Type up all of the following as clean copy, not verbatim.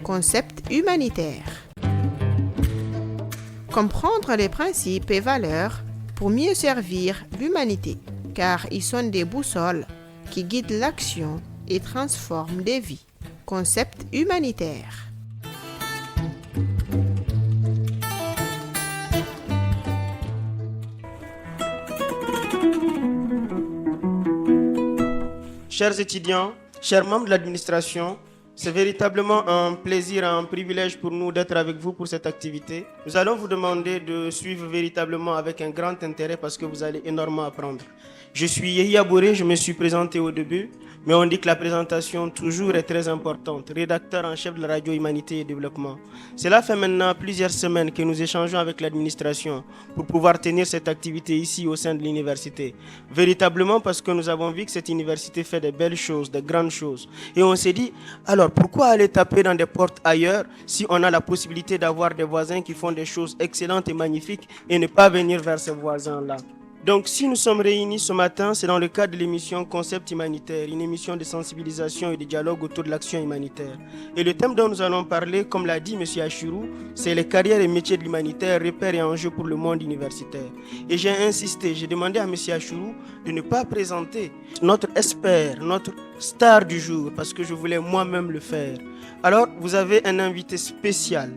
concept humanitaire. Comprendre les principes et valeurs pour mieux servir l'humanité, car ils sont des boussoles qui guident l'action et transforment des vies. Concept humanitaire. Chers étudiants, chers membres de l'administration, c'est véritablement un plaisir et un privilège pour nous d'être avec vous pour cette activité. Nous allons vous demander de suivre véritablement avec un grand intérêt parce que vous allez énormément apprendre. Je suis Yehia Boré, je me suis présenté au début, mais on dit que la présentation toujours est très importante. Rédacteur en chef de la radio Humanité et Développement. Cela fait maintenant plusieurs semaines que nous échangeons avec l'administration pour pouvoir tenir cette activité ici au sein de l'université. Véritablement parce que nous avons vu que cette université fait de belles choses, de grandes choses. Et on s'est dit, alors pourquoi aller taper dans des portes ailleurs si on a la possibilité d'avoir des voisins qui font des choses excellentes et magnifiques et ne pas venir vers ces voisins-là? Donc, si nous sommes réunis ce matin, c'est dans le cadre de l'émission Concept humanitaire, une émission de sensibilisation et de dialogue autour de l'action humanitaire. Et le thème dont nous allons parler, comme l'a dit M. Achirou, c'est les carrières et métiers de l'humanitaire, repères et enjeux pour le monde universitaire. Et j'ai insisté, j'ai demandé à M. Achirou de ne pas présenter notre expert, notre star du jour, parce que je voulais moi-même le faire. Alors, vous avez un invité spécial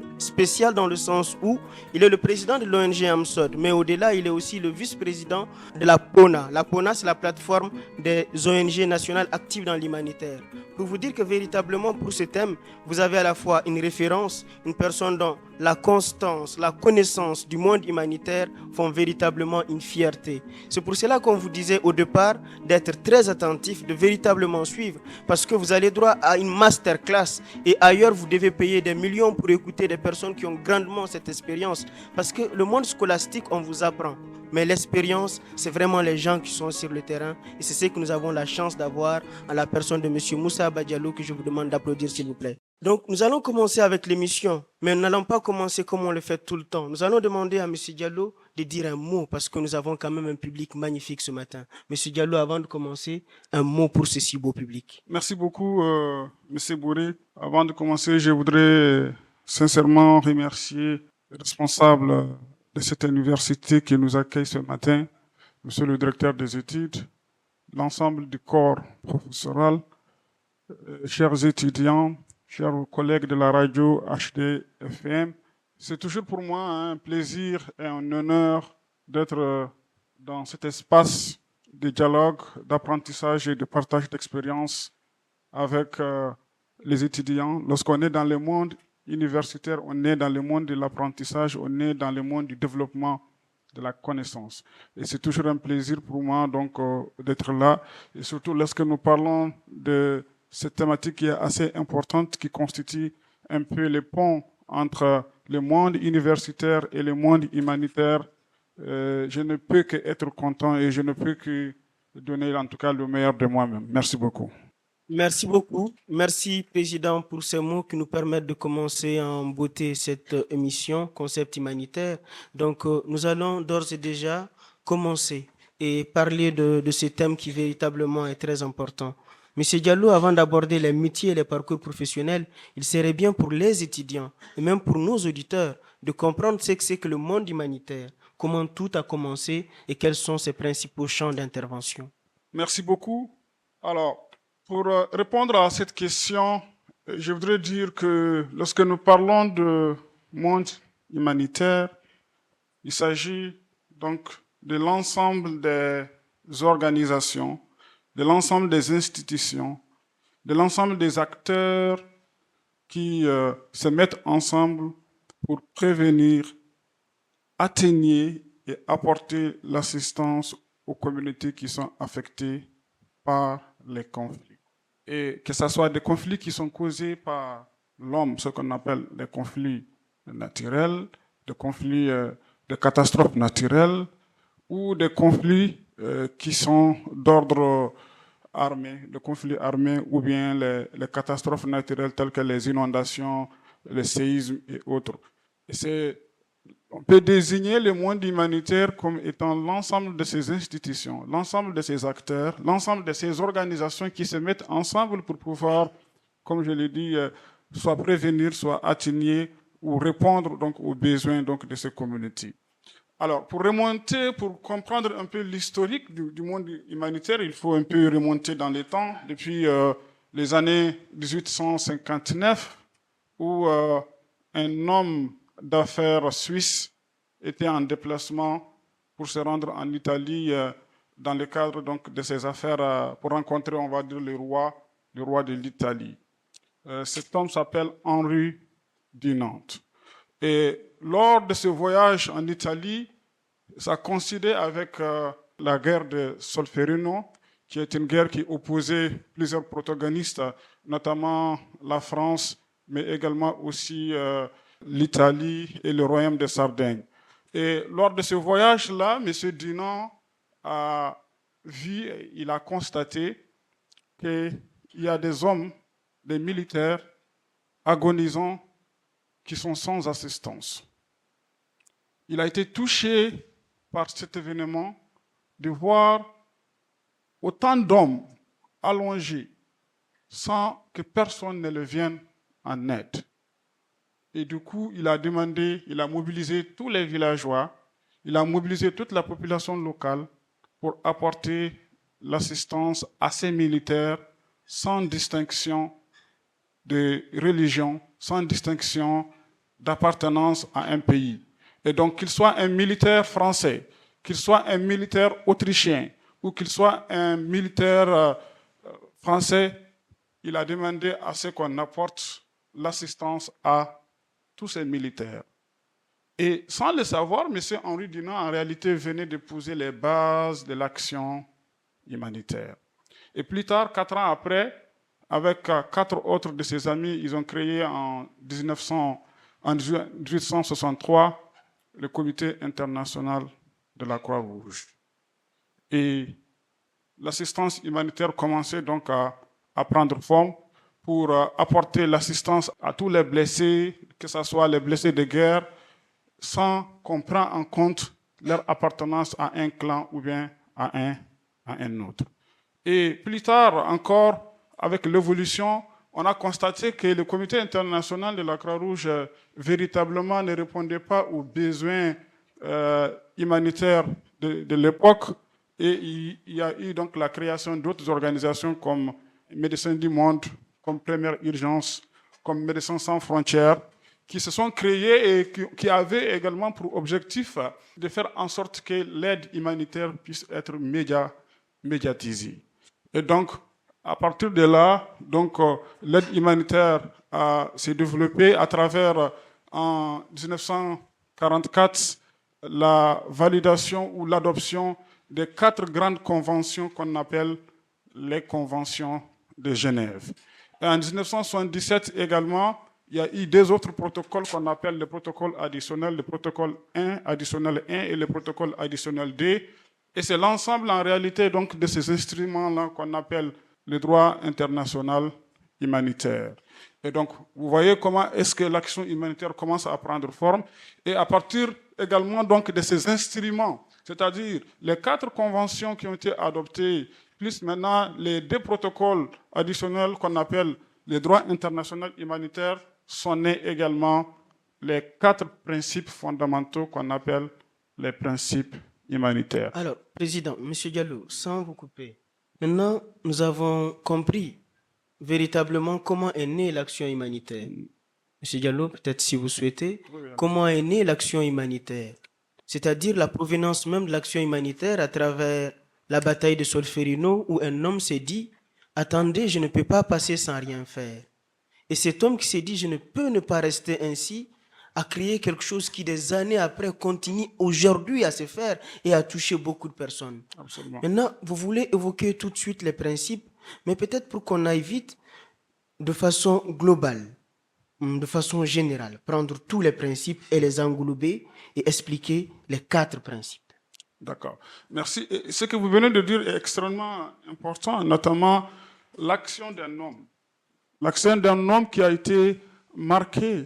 dans le sens où il est le président de l'ONG AMSOD, mais au-delà, il est aussi le vice-président de la PONA. La PONA, c'est la plateforme des ONG nationales actives dans l'humanitaire. Pour vous dire que véritablement, pour ce thème, vous avez à la fois une référence, une personne dont la constance, la connaissance du monde humanitaire font véritablement une fierté. C'est pour cela qu'on vous disait au départ d'être très attentif, de véritablement suivre, parce que vous allez droit à une masterclass et ailleurs vous devez payer des millions pour écouter des personnes qui ont grandement cette expérience. Parce que le monde scolastique, on vous apprend. Mais l'expérience, c'est vraiment les gens qui sont sur le terrain. Et c'est ce que nous avons la chance d'avoir en la personne de M. Moussa Badialou, que je vous demande d'applaudir s'il vous plaît. Donc, nous allons commencer avec l'émission, mais nous n'allons pas commencer comme on le fait tout le temps. Nous allons demander à M. Diallo de dire un mot, parce que nous avons quand même un public magnifique ce matin. M. Diallo, avant de commencer, un mot pour ce si beau public. Merci beaucoup, M. Bourré. Avant de commencer, je voudrais sincèrement remercier les responsables de cette université qui nous accueille ce matin, M. le directeur des études, l'ensemble du corps professoral, chers étudiants, chers collègues de la radio HD-FM. C'est toujours pour moi un plaisir et un honneur d'être dans cet espace de dialogue, d'apprentissage et de partage d'expériences avec les étudiants. Lorsqu'on est dans le monde universitaire, on est dans le monde de l'apprentissage, on est dans le monde du développement de la connaissance. Et c'est toujours un plaisir pour moi donc d'être là, et surtout lorsque nous parlons de cette thématique qui est assez importante, qui constitue un peu le pont entre le monde universitaire et le monde humanitaire. Je ne peux qu'être content et je ne peux que donner en tout cas le meilleur de moi-même. Merci beaucoup. Merci beaucoup. Merci, Président, pour ces mots qui nous permettent de commencer en beauté cette émission Concept humanitaire. Donc, nous allons d'ores et déjà commencer et parler de ce thème qui véritablement est très important. Monsieur Diallo, avant d'aborder les métiers et les parcours professionnels, il serait bien pour les étudiants et même pour nos auditeurs de comprendre ce que c'est que le monde humanitaire, comment tout a commencé et quels sont ses principaux champs d'intervention. Merci beaucoup. Alors, pour répondre à cette question, je voudrais dire que lorsque nous parlons de monde humanitaire, il s'agit donc de l'ensemble des organisations, de l'ensemble des institutions, de l'ensemble des acteurs qui se mettent ensemble pour prévenir, atténuer et apporter l'assistance aux communautés qui sont affectées par les conflits. Et que ce soit des conflits qui sont causés par l'homme, ce qu'on appelle des conflits naturels, des conflits de catastrophes naturelles, ou des conflits qui sont d'ordre armé, des conflits armés, ou bien les catastrophes naturelles telles que les inondations, les séismes et autres. Et on peut désigner le monde humanitaire comme étant l'ensemble de ces institutions, l'ensemble de ces acteurs, l'ensemble de ces organisations qui se mettent ensemble pour pouvoir, comme je l'ai dit, soit prévenir, soit atténuer ou répondre donc aux besoins donc de ces communautés. Alors, pour remonter, pour comprendre un peu l'historique du monde humanitaire, il faut un peu remonter dans les temps, depuis les années 1859, où un homme d'affaires suisse était en déplacement pour se rendre en Italie dans le cadre donc, de ses affaires pour rencontrer, on va dire, le roi de l'Italie. Cet homme s'appelle Henri Dunant. Et lors de ce voyage en Italie, ça coïncidait avec la guerre de Solferino, qui est une guerre qui opposait plusieurs protagonistes, notamment la France, mais également aussi l'Italie et le royaume de Sardaigne. Et lors de ce voyage-là, M. Dunant a vu, il a constaté qu'il y a des hommes, des militaires agonisants qui sont sans assistance. Il a été touché par cet événement de voir autant d'hommes allongés sans que personne ne le vienne en aide. Et du coup, il a demandé, il a mobilisé tous les villageois, il a mobilisé toute la population locale pour apporter l'assistance à ces militaires sans distinction de religion, sans distinction d'appartenance à un pays. Et donc, qu'il soit un militaire français, qu'il soit un militaire autrichien, ou qu'il soit un militaire français, il a demandé à ce qu'on apporte l'assistance à tous ces militaires. Et sans le savoir, M. Henri Dunant, en réalité, venait de poser les bases de l'action humanitaire. Et plus tard, 4 ans après, avec 4 autres de ses amis, ils ont créé en 1863 le Comité international de la Croix-Rouge. Et l'assistance humanitaire commençait donc à prendre forme pour apporter l'assistance à tous les blessés, que ce soit les blessés de guerre, sans qu'on prenne en compte leur appartenance à un clan ou bien à un autre. Et plus tard encore, avec l'évolution, on a constaté que le Comité international de la Croix-Rouge véritablement ne répondait pas aux besoins humanitaires de l'époque. Et il y a eu donc la création d'autres organisations comme Médecins du Monde, comme Première Urgence, comme Médecins sans frontières, qui se sont créées et qui avaient également pour objectif de faire en sorte que l'aide humanitaire puisse être médiatisée. Et donc, à partir de là, donc, l'aide humanitaire s'est développée à travers, en 1944, la validation ou l'adoption des 4 grandes conventions qu'on appelle les conventions de Genève. Et en 1977 également, il y a eu 2 autres protocoles qu'on appelle le protocole additionnel, le protocole 1 additionnel 1 et le protocole additionnel 2. Et c'est l'ensemble en réalité donc, de ces instruments-là qu'on appelle le droit international humanitaire. Et donc, vous voyez comment est-ce que l'action humanitaire commence à prendre forme. Et à partir également donc, de ces instruments, c'est-à-dire les 4 conventions qui ont été adoptées, plus maintenant les 2 protocoles additionnels qu'on appelle le droit international humanitaire, sont nés également les 4 principes fondamentaux qu'on appelle les principes humanitaires. Alors, Président, M. Diallo, sans vous couper, maintenant, nous avons compris véritablement comment est née l'action humanitaire. M. Diallo, peut-être si vous souhaitez, comment est née l'action humanitaire, c'est-à-dire la provenance même de l'action humanitaire à travers la bataille de Solferino, où un homme s'est dit « Attendez, je ne peux pas passer sans rien faire ». Et cet homme qui s'est dit « Je ne peux ne pas rester ainsi », a créé quelque chose qui, des années après, continue aujourd'hui à se faire et à toucher beaucoup de personnes. Absolument. Maintenant, vous voulez évoquer tout de suite les principes, mais peut-être pour qu'on aille vite, de façon globale, de façon générale, prendre tous les principes et les englober et expliquer les 4 principes. D'accord. Merci. Et ce que vous venez de dire est extrêmement important, notamment l'action d'un homme. L'action d'un homme qui a été marqué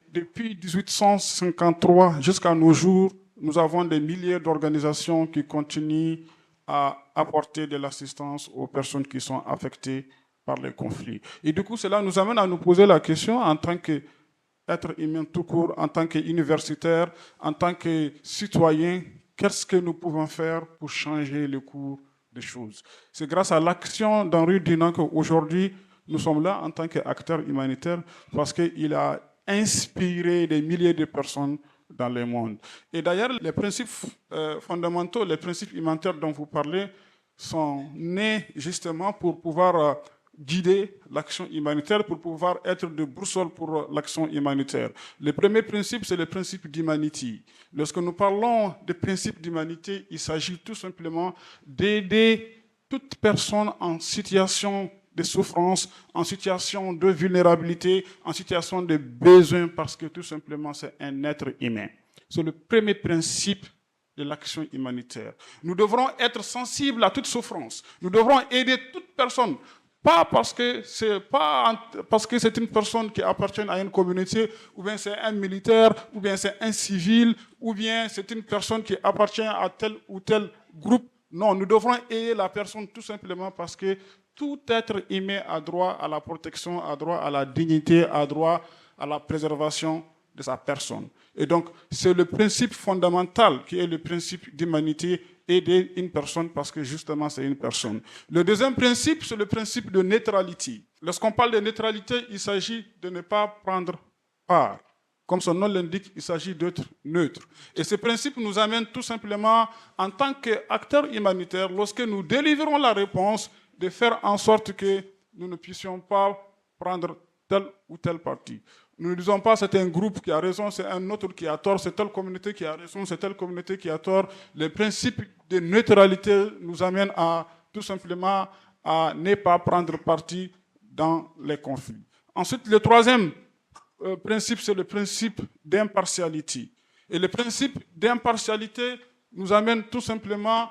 depuis 1853 jusqu'à nos jours. Nous avons des milliers d'organisations qui continuent à apporter de l'assistance aux personnes qui sont affectées par les conflits. Et du coup, cela nous amène à nous poser la question en tant qu'être humain tout court, en tant qu'universitaire, en tant que citoyen, qu'est-ce que nous pouvons faire pour changer le cours des choses? C'est grâce à l'action d'Henri Dunant qu'aujourd'hui, nous sommes là en tant qu'acteurs humanitaires parce qu'il a inspiré des milliers de personnes dans le monde. Et d'ailleurs, les principes fondamentaux, les principes humanitaires dont vous parlez sont nés justement pour pouvoir guider l'action humanitaire, pour pouvoir être de boussole pour l'action humanitaire. Le premier principe, c'est le principe d'humanité. Lorsque nous parlons de principe d'humanité, il s'agit tout simplement d'aider toute personne en situation de souffrance, en situation de vulnérabilité, en situation de besoin, parce que tout simplement c'est un être humain. C'est le premier principe de l'action humanitaire. Nous devrons être sensibles à toute souffrance. Nous devrons aider toute personne, pas parce que c'est une personne qui appartient à une communauté, ou bien c'est un militaire, ou bien c'est un civil, ou bien c'est une personne qui appartient à tel ou tel groupe. Non, nous devrons aider la personne tout simplement parce que tout être humain a droit à la protection, a droit à la dignité, a droit à la préservation de sa personne. Et donc, c'est le principe fondamental qui est le principe d'humanité, aider une personne parce que justement, c'est une personne. Le deuxième principe, c'est le principe de neutralité. Lorsqu'on parle de neutralité, il s'agit de ne pas prendre part. Comme son nom l'indique, il s'agit d'être neutre. Et ce principe nous amène tout simplement, en tant qu'acteurs humanitaires, lorsque nous délivrons la réponse, de faire en sorte que nous ne puissions pas prendre tel ou tel parti. Nous ne disons pas c'est un groupe qui a raison, c'est un autre qui a tort, c'est telle communauté qui a raison, c'est telle communauté qui a tort. Le principe de neutralité nous amène à tout simplement à ne pas prendre parti dans les conflits. Ensuite, le troisième principe, c'est le principe d'impartialité. Et le principe d'impartialité nous amène tout simplement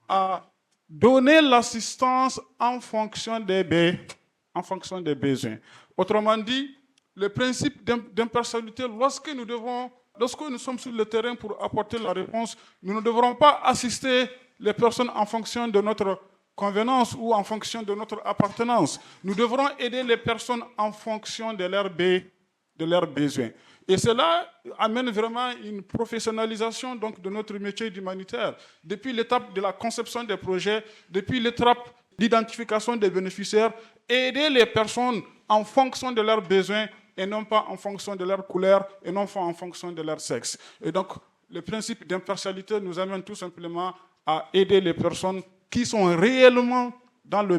à donner l'assistance en fonction des besoins. Autrement dit, le principe d'impartialité, lorsque nous sommes sur le terrain pour apporter la réponse, nous ne devrons pas assister les personnes en fonction de notre convenance ou en fonction de notre appartenance. Nous devrons aider les personnes en fonction de leurs besoins. Et cela amène vraiment une professionnalisation donc, de notre métier d'humanitaire. Depuis l'étape de la conception des projets, depuis l'étape d'identification des bénéficiaires, aider les personnes en fonction de leurs besoins et non pas en fonction de leur couleur et non pas en fonction de leur sexe. Et donc, le principe d'impartialité nous amène tout simplement à aider les personnes qui sont réellement dans le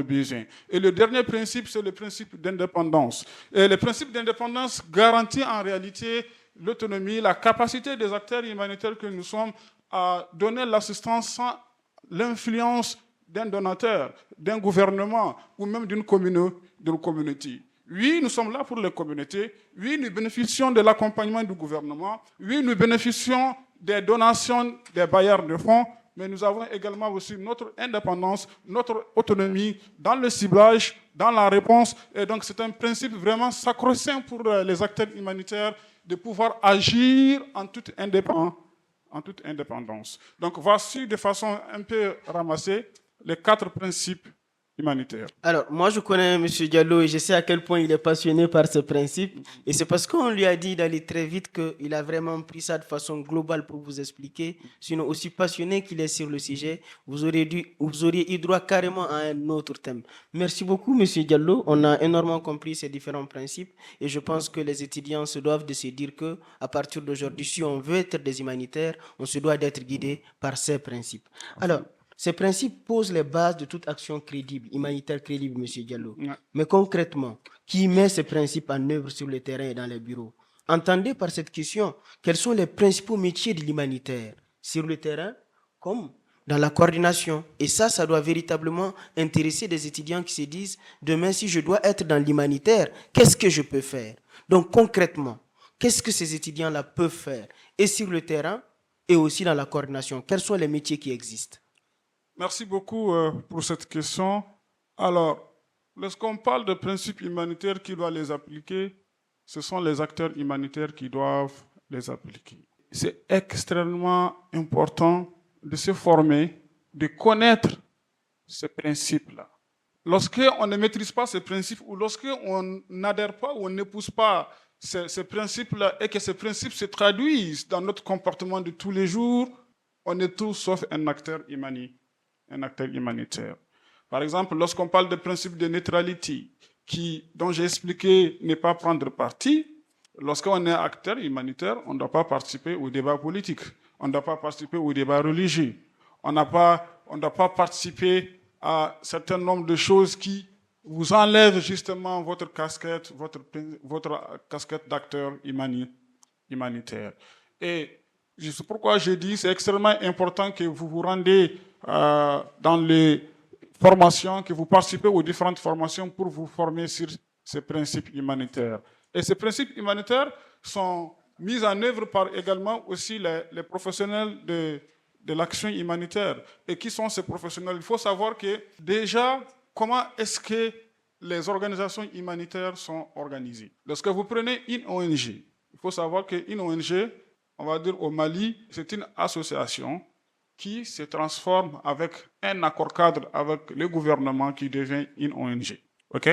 besoin. Et le dernier principe, c'est le principe d'indépendance. Et le principe d'indépendance garantit en réalité l'autonomie, la capacité des acteurs humanitaires que nous sommes à donner l'assistance sans l'influence d'un donateur, d'un gouvernement ou même d'une communauté. Oui, nous sommes là pour les communautés. Oui, nous bénéficions de l'accompagnement du gouvernement. Oui, nous bénéficions des donations des bailleurs de fonds. Mais nous avons également aussi notre indépendance, notre autonomie dans le ciblage, dans la réponse. Et donc, c'est un principe vraiment sacro-saint pour les acteurs humanitaires de pouvoir agir en toute indépendance. Donc, voici de façon un peu ramassée les 4 principes humanitaire. Alors, moi, je connais M. Diallo et je sais à quel point il est passionné par ce principe. Et c'est parce qu'on lui a dit d'aller très vite qu'il a vraiment pris ça de façon globale pour vous expliquer. Sinon, aussi passionné qu'il est sur le sujet, vous auriez eu droit carrément à un autre thème. Merci beaucoup, M. Diallo. On a énormément compris ces différents principes. Et je pense que les étudiants se doivent de se dire qu'à partir d'aujourd'hui, si on veut être des humanitaires, on se doit d'être guidé par ces principes. Alors, ces principes posent les bases de toute action crédible, humanitaire crédible, M. Diallo. Ouais. Mais concrètement, qui met ces principes en œuvre sur le terrain et dans les bureaux? Entendez par cette question, quels sont les principaux métiers de l'humanitaire sur le terrain comme dans la coordination? Et ça doit véritablement intéresser des étudiants qui se disent, demain, si je dois être dans l'humanitaire, qu'est-ce que je peux faire? Donc concrètement, qu'est-ce que ces étudiants-là peuvent faire? Et sur le terrain et aussi dans la coordination, quels sont les métiers qui existent? Merci beaucoup pour cette question. Alors, lorsqu'on parle de principes humanitaires qui doivent les appliquer, ce sont les acteurs humanitaires qui doivent les appliquer. C'est extrêmement important de se former, de connaître ces principes-là. lorsqu'on ne maîtrise pas ces principes ou lorsqu'on n'adhère pas ou on n'épouse pas ces principes-là et que ces principes se traduisent dans notre comportement de tous les jours, on est tout sauf un acteur humanitaire. Par exemple, lorsqu'on parle de principe de neutralité, dont j'ai expliqué ne pas prendre parti, lorsqu'on est acteur humanitaire, on ne doit pas participer au débat politique, on ne doit pas participer au débat religieux, on ne doit pas participer à un certain nombre de choses qui vous enlèvent justement votre casquette d'acteur humanitaire. Et c'est pourquoi je dis c'est extrêmement important que vous vous rendez dans les formations, que vous participez aux différentes formations pour vous former sur ces principes humanitaires. Et ces principes humanitaires sont mis en œuvre par également aussi les professionnels de l'action humanitaire. Et qui sont ces professionnels? Il faut savoir que déjà, comment est-ce que les organisations humanitaires sont organisées? Lorsque vous prenez une ONG, il faut savoir qu'une ONG, on va dire au Mali, c'est une association qui se transforme avec un accord cadre avec le gouvernement qui devient une ONG. OK?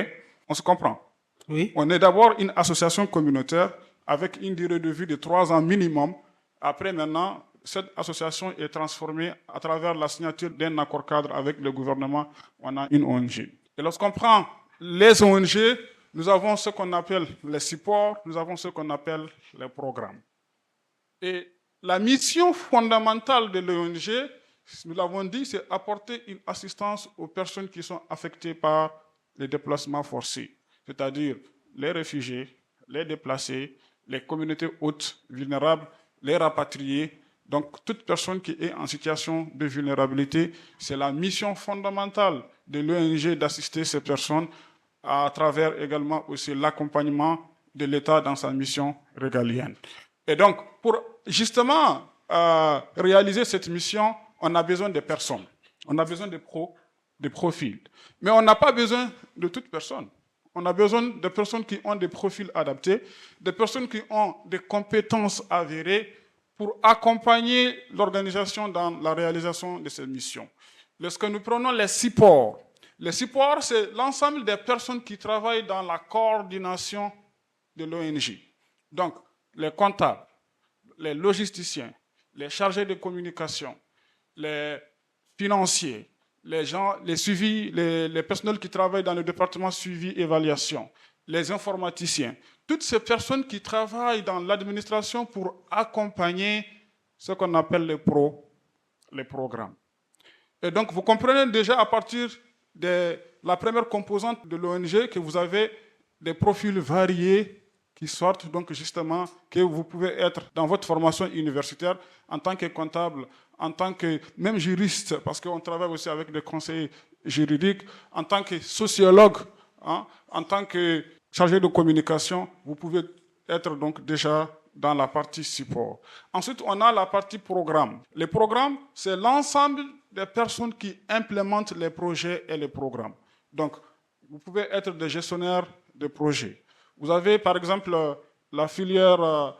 On se comprend? Oui. On est d'abord une association communautaire avec une durée de vie de 3 ans minimum. Après, maintenant, cette association est transformée à travers la signature d'un accord cadre avec le gouvernement. On a une ONG. Et lorsqu'on prend les ONG, nous avons ce qu'on appelle les supports, nous avons ce qu'on appelle les programmes. Et la mission fondamentale de l'ONG, nous l'avons dit, c'est apporter une assistance aux personnes qui sont affectées par les déplacements forcés, c'est-à-dire les réfugiés, les déplacés, les communautés hautes vulnérables, les rapatriés. Donc, toute personne qui est en situation de vulnérabilité, c'est la mission fondamentale de l'ONG d'assister ces personnes à travers également aussi l'accompagnement de l'État dans sa mission régalienne. Et donc, pour justement réaliser cette mission, on a besoin de personnes, on a besoin de profils. Mais on n'a pas besoin de toute personne. On a besoin de personnes qui ont des profils adaptés, de personnes qui ont des compétences avérées pour accompagner l'organisation dans la réalisation de ces missions. Lorsque nous prenons les supports, c'est l'ensemble des personnes qui travaillent dans la coordination de l'ONG. Donc, les comptables, les logisticiens, les chargés de communication, les financiers, les personnels qui travaillent dans le département suivi-évaluation, les informaticiens, toutes ces personnes qui travaillent dans l'administration pour accompagner ce qu'on appelle les programmes. Et donc, vous comprenez déjà à partir de la première composante de l'ONG que vous avez des profils variés qui sortent, donc justement, que vous pouvez être dans votre formation universitaire en tant que comptable, en tant que même juriste, parce qu'on travaille aussi avec des conseillers juridiques, en tant que sociologue, en tant que chargé de communication, vous pouvez être donc déjà dans la partie support. Ensuite, on a la partie programme. Les programmes, c'est l'ensemble des personnes qui implémentent les projets et les programmes. Donc, vous pouvez être des gestionnaires de projets. Vous avez, par exemple, la filière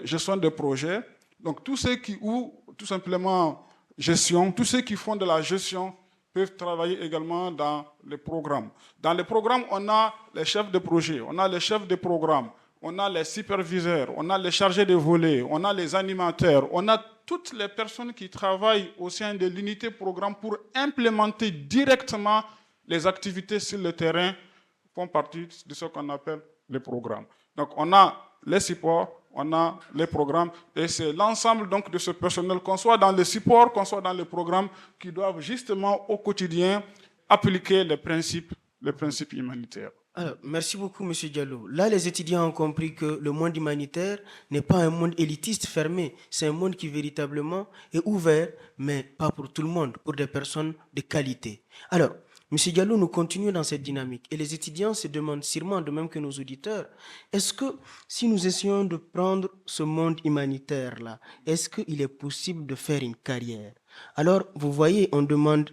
gestion de projets. Donc, tous ceux qui, ou tout simplement gestion, tous ceux qui font de la gestion peuvent travailler également dans les programmes. Dans les programmes, on a les chefs de projet, on a les chefs de programme, on a les superviseurs, on a les chargés de volet, on a les animateurs, on a toutes les personnes qui travaillent au sein de l'unité programme pour implémenter directement les activités sur le terrain, font partie de ce qu'on appelle les programmes. Donc, on a les supports, on a les programmes, et c'est l'ensemble donc de ce personnel, qu'on soit dans les supports, qu'on soit dans les programmes, qui doivent justement au quotidien appliquer les principes humanitaires. Alors, merci beaucoup, M. Diallo. Là, les étudiants ont compris que le monde humanitaire n'est pas un monde élitiste, fermé. C'est un monde qui véritablement est ouvert, mais pas pour tout le monde, pour des personnes de qualité. Alors, M. Diallo, nous continuons dans cette dynamique. Et les étudiants se demandent sûrement, de même que nos auditeurs, est-ce que si nous essayons de prendre ce monde humanitaire-là, est-ce qu'il est possible de faire une carrière? Alors, vous voyez, on demande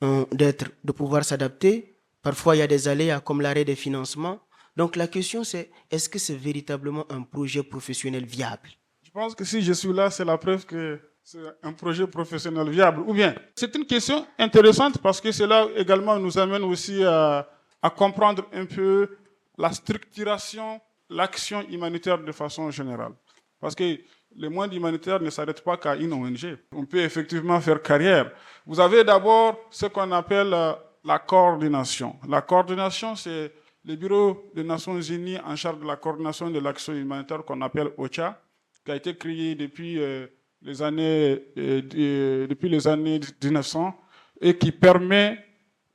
de pouvoir s'adapter. Parfois, il y a des aléas comme l'arrêt des financements. Donc, la question, c'est est-ce que c'est véritablement un projet professionnel viable? Je pense que si je suis là, c'est la preuve que c'est un projet professionnel viable. Ou bien, c'est une question intéressante parce que cela également nous amène aussi à comprendre un peu la structuration, l'action humanitaire de façon générale. Parce que le monde humanitaire ne s'arrête pas qu'à une ONG. On peut effectivement faire carrière. Vous avez d'abord ce qu'on appelle la coordination. La coordination, c'est le Bureau des Nations Unies en charge de la coordination de l'action humanitaire qu'on appelle OCHA, qui a été créé depuis les années 1900 et qui permet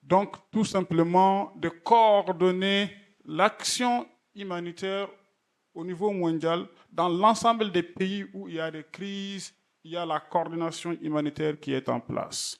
donc tout simplement de coordonner l'action humanitaire au niveau mondial dans l'ensemble des pays où il y a des crises, il y a la coordination humanitaire qui est en place.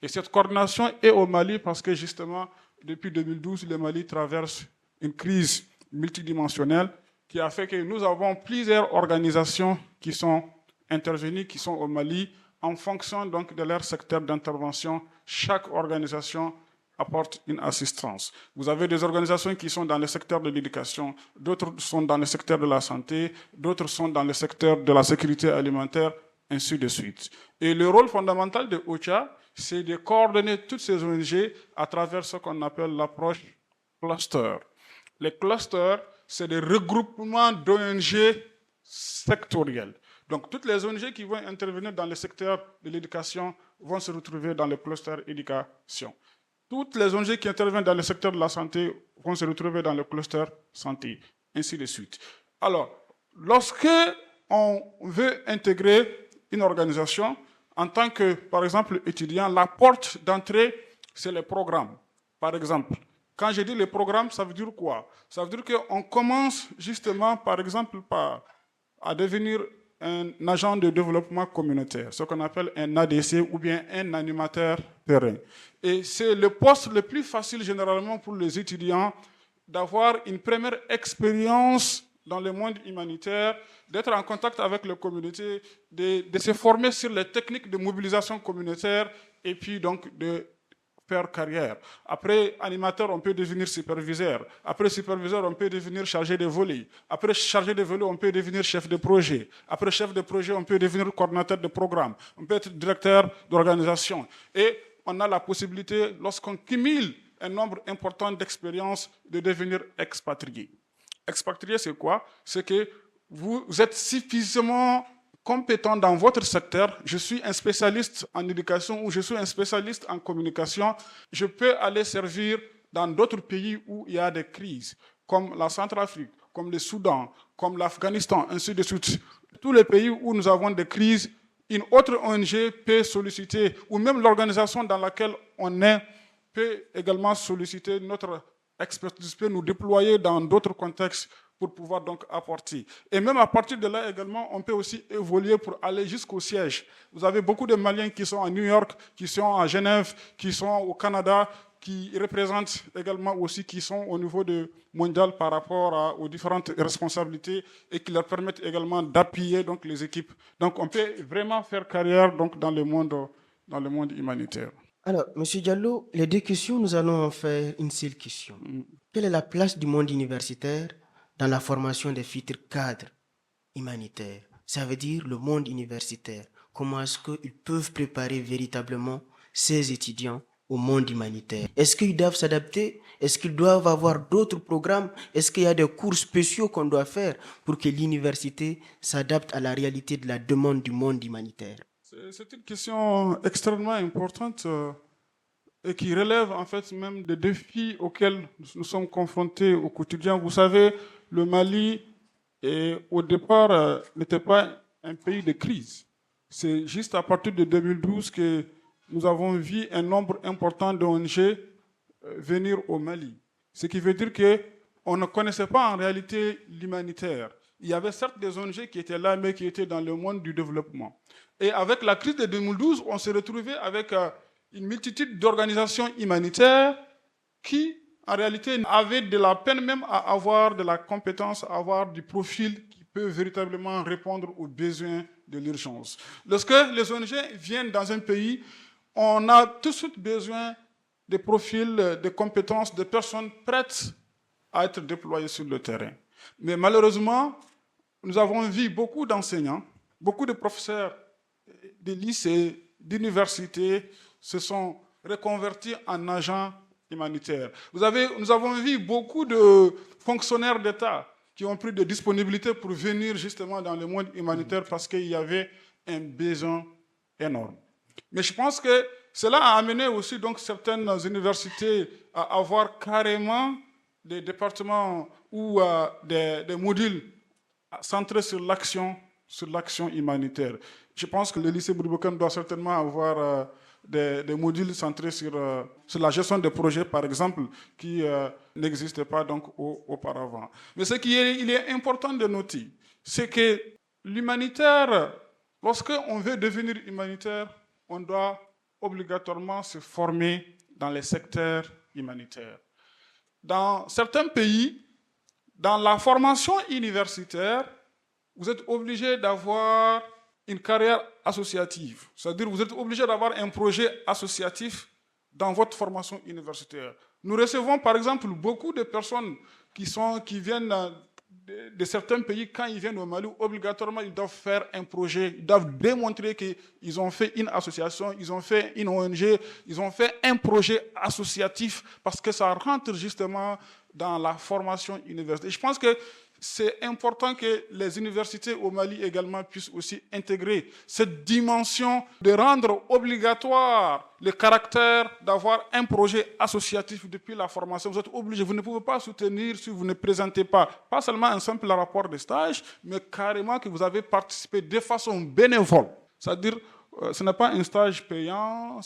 Et cette coordination est au Mali parce que justement, depuis 2012, le Mali traverse une crise multidimensionnelle qui a fait que nous avons plusieurs organisations qui sont intervenues, qui sont au Mali, en fonction donc de leur secteur d'intervention. Chaque organisation apporte une assistance. Vous avez des organisations qui sont dans le secteur de l'éducation, d'autres sont dans le secteur de la santé, d'autres sont dans le secteur de la sécurité alimentaire, ainsi de suite. Et le rôle fondamental de OCHA, c'est de coordonner toutes ces ONG à travers ce qu'on appelle l'approche cluster. Les clusters, c'est des regroupements d'ONG sectoriels. Donc, toutes les ONG qui vont intervenir dans le secteur de l'éducation vont se retrouver dans le cluster éducation. Toutes les ONG qui interviennent dans le secteur de la santé vont se retrouver dans le cluster santé, ainsi de suite. Alors, lorsque on veut intégrer une organisation, en tant que, par exemple, étudiant, la porte d'entrée, c'est le programme. Par exemple, quand je dis le programme, ça veut dire quoi? Ça veut dire qu'on commence justement, par exemple, à devenir un agent de développement communautaire, ce qu'on appelle un ADC ou bien un animateur terrain. Et c'est le poste le plus facile généralement pour les étudiants d'avoir une première expérience dans le monde humanitaire, d'être en contact avec les communautés, de se former sur les techniques de mobilisation communautaire et puis donc de faire carrière. Après animateur, on peut devenir superviseur. Après superviseur, on peut devenir chargé de volley. Après chargé de volley, on peut devenir chef de projet. Après chef de projet, on peut devenir coordinateur de programme. On peut être directeur d'organisation. Et on a la possibilité, lorsqu'on cumule un nombre important d'expériences, de devenir expatrié. Expatrié, c'est quoi? C'est que vous êtes suffisamment compétent dans votre secteur. Je suis un spécialiste en éducation ou je suis un spécialiste en communication. Je peux aller servir dans d'autres pays où il y a des crises, comme la Centrafrique, comme le Soudan, comme l'Afghanistan, ainsi de suite. Tous les pays où nous avons des crises, une autre ONG peut solliciter, ou même l'organisation dans laquelle on est peut également solliciter notre expertise, peut nous déployer dans d'autres contextes pour pouvoir donc apporter. Et même à partir de là également, on peut aussi évoluer pour aller jusqu'au siège. Vous avez beaucoup de Maliens qui sont à New York, qui sont à Genève, qui sont au Canada, qui représentent également aussi, qui sont au niveau mondial par rapport aux différentes responsabilités et qui leur permettent également d'appuyer donc les équipes. Donc on peut vraiment faire carrière donc dans le monde humanitaire. Alors, M. Diallo, les deux questions, nous allons en faire une seule question. Quelle est la place du monde universitaire dans la formation des futurs cadres humanitaires? Ça veut dire le monde universitaire. Comment est-ce qu'ils peuvent préparer véritablement ces étudiants au monde humanitaire? Est-ce qu'ils doivent s'adapter? Est-ce qu'ils doivent avoir d'autres programmes? Est-ce qu'il y a des cours spéciaux qu'on doit faire pour que l'université s'adapte à la réalité de la demande du monde humanitaire? C'est une question extrêmement importante et qui relève en fait même des défis auxquels nous sommes confrontés au quotidien. Vous savez, le Mali, au départ, n'était pas un pays de crise. C'est juste à partir de 2012 que nous avons vu un nombre important d'ONG venir au Mali. Ce qui veut dire qu'on ne connaissait pas en réalité l'humanitaire. Il y avait certes des ONG qui étaient là, mais qui étaient dans le monde du développement. Et avec la crise de 2012, on s'est retrouvé avec une multitude d'organisations humanitaires qui, en réalité, avaient de la peine même à avoir de la compétence, à avoir du profil qui peut véritablement répondre aux besoins de l'urgence. Lorsque les ONG viennent dans un pays, on a tout de suite besoin de profils, de compétences, de personnes prêtes à être déployées sur le terrain. Mais malheureusement, nous avons vu beaucoup d'enseignants, beaucoup de professeurs des lycées, d'universités se sont reconvertis en agents humanitaires. Nous avons vu beaucoup de fonctionnaires d'État qui ont pris des disponibilités pour venir justement dans le monde humanitaire parce qu'il y avait un besoin énorme. Mais je pense que cela a amené aussi donc certaines universités à avoir carrément des départements ou des modules centrés sur l'action humanitaire. Je pense que le lycée Bourboukan doit certainement avoir des modules centrés sur la gestion des projets, par exemple, qui n'existaient pas donc auparavant. Mais il est important de noter, c'est que l'humanitaire, lorsqu'on veut devenir humanitaire, on doit obligatoirement se former dans les secteurs humanitaires. Dans certains pays, dans la formation universitaire, vous êtes obligé d'avoir une carrière associative. C'est-à-dire que vous êtes obligé d'avoir un projet associatif dans votre formation universitaire. Nous recevons par exemple beaucoup de personnes qui viennent de certains pays. Quand ils viennent au Mali, obligatoirement, ils doivent faire un projet, ils doivent démontrer qu'ils ont fait une association, ils ont fait une ONG, ils ont fait un projet associatif parce que ça rentre justement dans la formation universitaire. Je pense que c'est important que les universités au Mali également puissent aussi intégrer cette dimension de rendre obligatoire le caractère d'avoir un projet associatif depuis la formation. Vous êtes obligé, vous ne pouvez pas soutenir si vous ne présentez pas seulement un simple rapport de stage, mais carrément que vous avez participé de façon bénévole. C'est-à-dire, ce n'est pas un stage payant,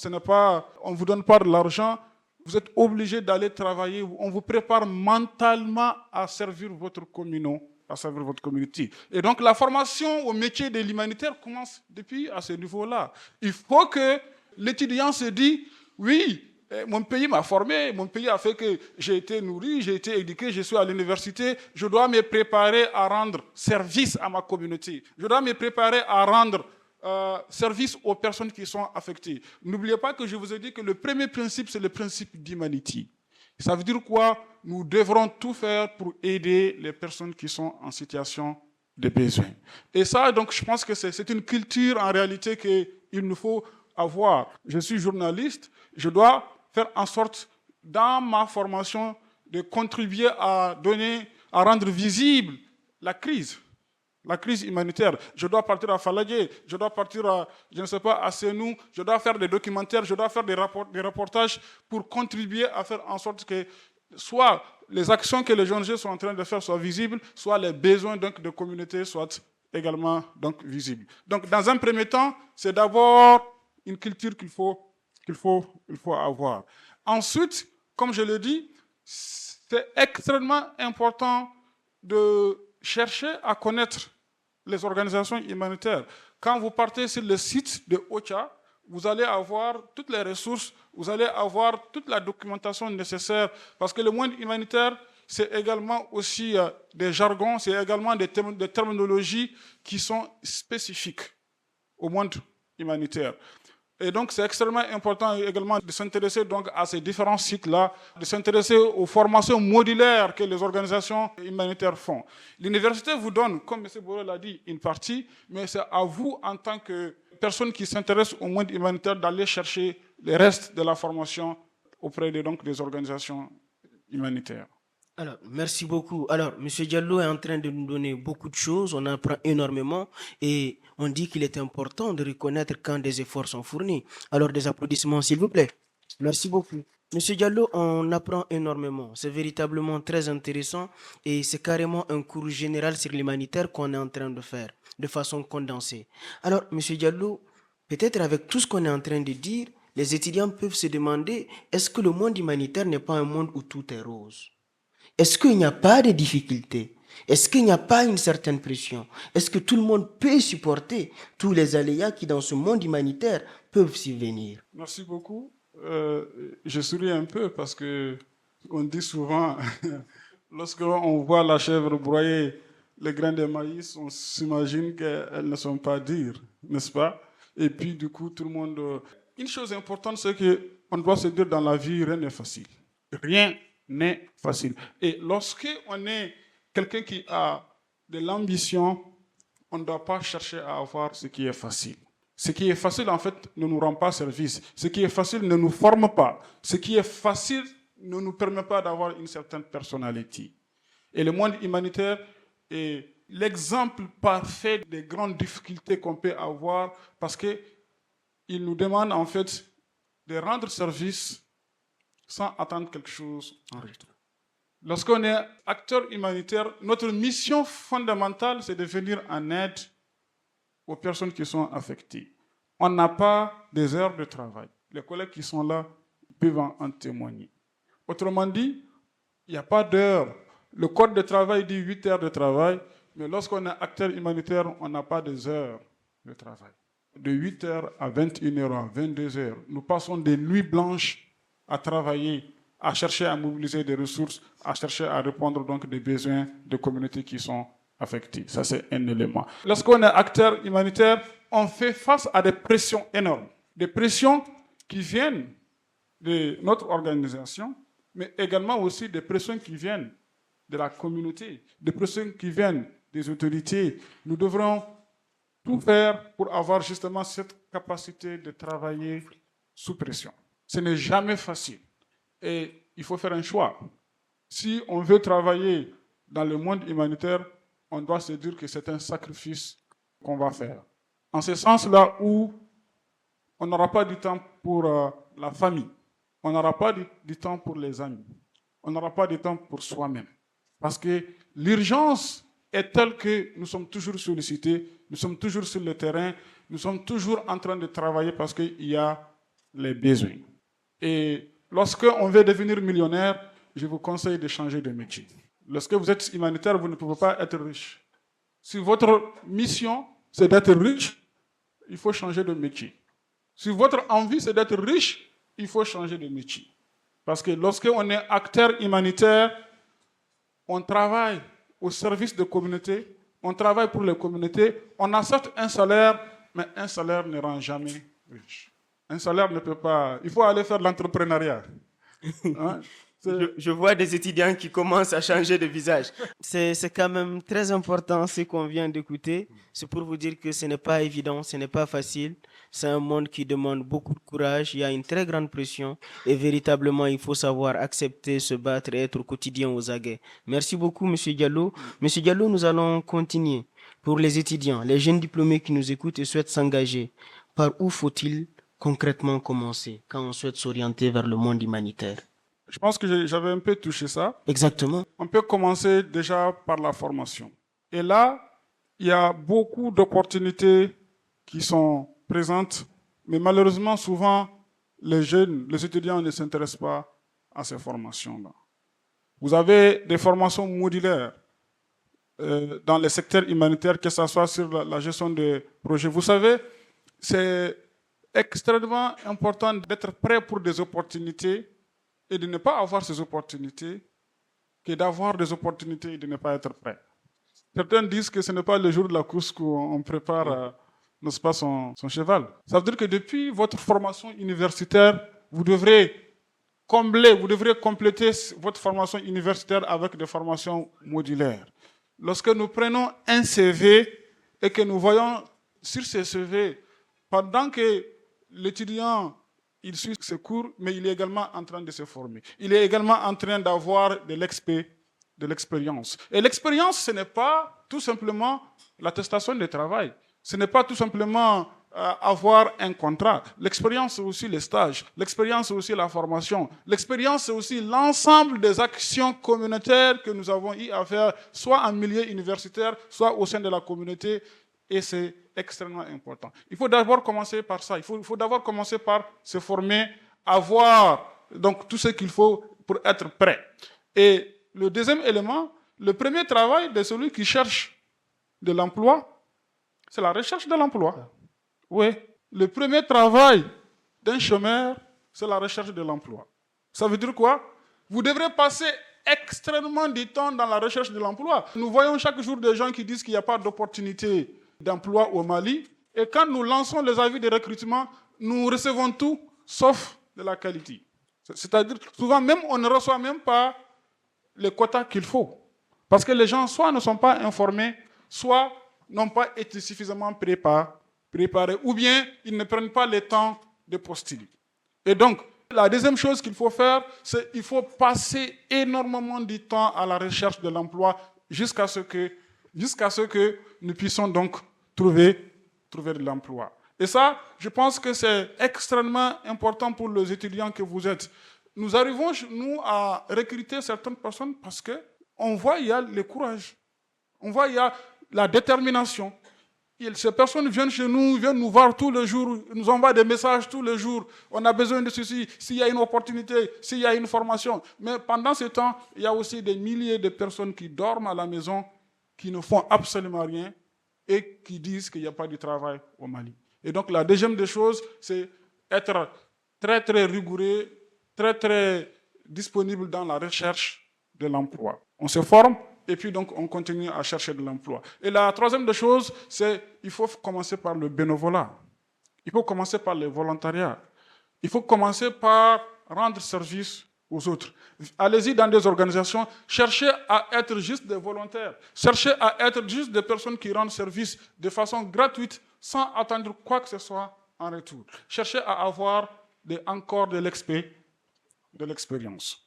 on ne vous donne pas de l'argent. Vous êtes obligé d'aller travailler, on vous prépare mentalement à servir votre communauté, Et donc la formation au métier de l'humanitaire commence depuis à ce niveau-là. Il faut que l'étudiant se dise, oui, mon pays m'a formé, mon pays a fait que j'ai été nourri, j'ai été éduqué, je suis à l'université, je dois me préparer à rendre service à ma communauté. Je dois me préparer à rendre service aux personnes qui sont affectées. N'oubliez pas que je vous ai dit que le premier principe, c'est le principe d'humanité. Ça veut dire quoi? Nous devrons tout faire pour aider les personnes qui sont en situation de besoin. Et ça, donc, je pense que c'est une culture en réalité qu'il nous faut avoir. Je suis journaliste, je dois faire en sorte, dans ma formation, de contribuer à rendre visible la crise humanitaire. Je dois partir à Faladje, je dois partir à Senou, je dois faire des documentaires, je dois faire des reportages pour contribuer à faire en sorte que soit les actions que les ONG sont en train de faire soient visibles, soit les besoins donc, de communautés soient également donc, visibles. Donc, dans un premier temps, c'est d'abord une culture qu'il faut avoir. Ensuite, comme je le dis, c'est extrêmement important de chercher à connaître les organisations humanitaires. Quand vous partez sur le site de OCHA, vous allez avoir toutes les ressources, vous allez avoir toute la documentation nécessaire, parce que le monde humanitaire, c'est également aussi des jargons, c'est également des terminologies qui sont spécifiques au monde humanitaire. Et donc, c'est extrêmement important également de s'intéresser donc à ces différents sites-là, de s'intéresser aux formations modulaires que les organisations humanitaires font. L'université vous donne, comme M. Borel l'a dit, une partie, mais c'est à vous, en tant que personne qui s'intéresse au monde humanitaire, d'aller chercher le reste de la formation auprès des organisations humanitaires. Alors, merci beaucoup. Alors, M. Diallo est en train de nous donner beaucoup de choses, on apprend énormément et on dit qu'il est important de reconnaître quand des efforts sont fournis. Alors, des applaudissements, s'il vous plaît. Merci beaucoup. M. Diallo, on apprend énormément. C'est véritablement très intéressant et c'est carrément un cours général sur l'humanitaire qu'on est en train de faire, de façon condensée. Alors, M. Diallo, peut-être avec tout ce qu'on est en train de dire, les étudiants peuvent se demander, est-ce que le monde humanitaire n'est pas un monde où tout est rose? Est-ce qu'il n'y a pas de difficultés? Est-ce qu'il n'y a pas une certaine pression? Est-ce que tout le monde peut supporter tous les aléas qui, dans ce monde humanitaire, peuvent survenir? Merci beaucoup. Je souris un peu parce que on dit souvent, lorsqu'on voit la chèvre broyer les grains de maïs, on s'imagine qu'elles ne sont pas dures, n'est-ce pas? Et puis, du coup, tout le monde... Une chose importante, c'est qu'on doit se dire dans la vie, rien n'est facile. Rien n'est facile. Et lorsqu'on est quelqu'un qui a de l'ambition, on ne doit pas chercher à avoir ce qui est facile. Ce qui est facile, en fait, ne nous rend pas service. Ce qui est facile ne nous forme pas. Ce qui est facile ne nous permet pas d'avoir une certaine personnalité. Et le monde humanitaire est l'exemple parfait des grandes difficultés qu'on peut avoir parce qu'il nous demande, en fait, de rendre service sans attendre quelque chose en retour. Lorsqu'on est acteur humanitaire, notre mission fondamentale, c'est de venir en aide aux personnes qui sont affectées. On n'a pas des heures de travail. Les collègues qui sont là peuvent en témoigner. Autrement dit, il n'y a pas d'heures. Le code de travail dit 8 heures de travail, mais lorsqu'on est acteur humanitaire, on n'a pas des heures de travail. De 8 heures à 21 heures, à 22 heures, nous passons des nuits blanches à travailler, à chercher à mobiliser des ressources, à chercher à répondre donc des besoins de communautés qui sont affectées. Ça, c'est un élément. Lorsqu'on est acteur humanitaire, on fait face à des pressions énormes. Des pressions qui viennent de notre organisation, mais également aussi des pressions qui viennent de la communauté, des pressions qui viennent des autorités. Nous devrons tout faire pour avoir justement cette capacité de travailler sous pression. Ce n'est jamais facile. Et il faut faire un choix. Si on veut travailler dans le monde humanitaire, on doit se dire que c'est un sacrifice qu'on va faire. En ce sens-là où on n'aura pas du temps pour la famille, on n'aura pas du temps pour les amis, on n'aura pas du temps pour soi-même. Parce que l'urgence est telle que nous sommes toujours sollicités, nous sommes toujours sur le terrain, nous sommes toujours en train de travailler parce qu'il y a les besoins. Et lorsque on veut devenir millionnaire, je vous conseille de changer de métier. Lorsque vous êtes humanitaire, vous ne pouvez pas être riche. Si votre mission, c'est d'être riche, il faut changer de métier. Si votre envie, c'est d'être riche, il faut changer de métier. Parce que lorsqu'on est acteur humanitaire, on travaille au service de communautés, on travaille pour les communautés, on a certes un salaire, mais un salaire ne rend jamais riche. Un salaire ne peut pas... Il faut aller faire de l'entrepreneuriat. Hein? Je vois des étudiants qui commencent à changer de visage. C'est quand même très important ce qu'on vient d'écouter. C'est pour vous dire que ce n'est pas évident, ce n'est pas facile. C'est un monde qui demande beaucoup de courage. Il y a une très grande pression. Et véritablement, il faut savoir accepter, se battre et être au quotidien aux aguets. Merci beaucoup, M. Diallo. M. Diallo, nous allons continuer. Pour les étudiants, les jeunes diplômés qui nous écoutent et souhaitent s'engager, par où faut-il concrètement commencer quand on souhaite s'orienter vers le monde humanitaire? Je pense que j'avais un peu touché ça. Exactement. On peut commencer déjà par la formation. Et là, il y a beaucoup d'opportunités qui sont présentes, mais malheureusement, souvent, les jeunes, les étudiants ne s'intéressent pas à ces formations-là. Vous avez des formations modulaires dans les secteurs humanitaires, que ce soit sur la gestion des projets. Vous savez, c'est extrêmement important d'être prêt pour des opportunités et de ne pas avoir ces opportunités que d'avoir des opportunités et de ne pas être prêt. Certains disent que ce n'est pas le jour de la course qu'on prépare n'est-ce pas, son cheval. Ça veut dire que depuis votre formation universitaire, vous devrez compléter votre formation universitaire avec des formations modulaires. Lorsque nous prenons un CV et que nous voyons sur ce CV, pendant que l'étudiant il suit ses cours, mais il est également en train de se former. Il est également en train d'avoir de l'expérience. Et l'expérience, ce n'est pas tout simplement l'attestation de travail. Ce n'est pas tout simplement avoir un contrat. L'expérience, c'est aussi les stages. L'expérience, c'est aussi la formation. L'expérience, c'est aussi l'ensemble des actions communautaires que nous avons eu à faire, soit en milieu universitaire, soit au sein de la communauté. Et c'est extrêmement important. Il faut d'abord commencer par ça. Il faut d'abord commencer par se former, avoir donc tout ce qu'il faut pour être prêt. Et le deuxième élément, le premier travail de celui qui cherche de l'emploi, c'est la recherche de l'emploi. Oui, le premier travail d'un chômeur, c'est la recherche de l'emploi. Ça veut dire quoi? Vous devrez passer extrêmement du temps dans la recherche de l'emploi. Nous voyons chaque jour des gens qui disent qu'il n'y a pas d'opportunité d'emploi au Mali. Et quand nous lançons les avis de recrutement, nous recevons tout sauf de la qualité. C'est-à-dire, souvent même, on ne reçoit même pas les quotas qu'il faut. Parce que les gens, soit ne sont pas informés, soit n'ont pas été suffisamment préparés préparer, ou bien ils ne prennent pas le temps de postuler. Et donc, la deuxième chose qu'il faut faire, c'est qu'il faut passer énormément de temps à la recherche de l'emploi jusqu'à ce que nous puissions donc trouver de l'emploi. Et ça, je pense que c'est extrêmement important pour les étudiants que vous êtes. Nous arrivons, nous, à recruter certaines personnes parce qu'on voit il y a le courage, on voit il y a la détermination. Ces personnes viennent chez nous, viennent nous voir tous les jours, nous envoient des messages tous les jours. On a besoin de ceci, s'il y a une opportunité, s'il y a une formation. Mais pendant ce temps, il y a aussi des milliers de personnes qui dorment à la maison, qui ne font absolument rien et qui disent qu'il n'y a pas de travail au Mali. Et donc la deuxième des choses, c'est être très, très rigoureux, très, très disponible dans la recherche de l'emploi. On se forme, et puis donc on continue à chercher de l'emploi. Et la troisième des choses, c'est qu'il faut commencer par le bénévolat. Il faut commencer par le volontariat. Il faut commencer par rendre service aux autres. Allez-y dans des organisations, cherchez à être juste des volontaires. Cherchez à être juste des personnes qui rendent service de façon gratuite, sans attendre quoi que ce soit en retour. Cherchez à avoir encore de l'expérience.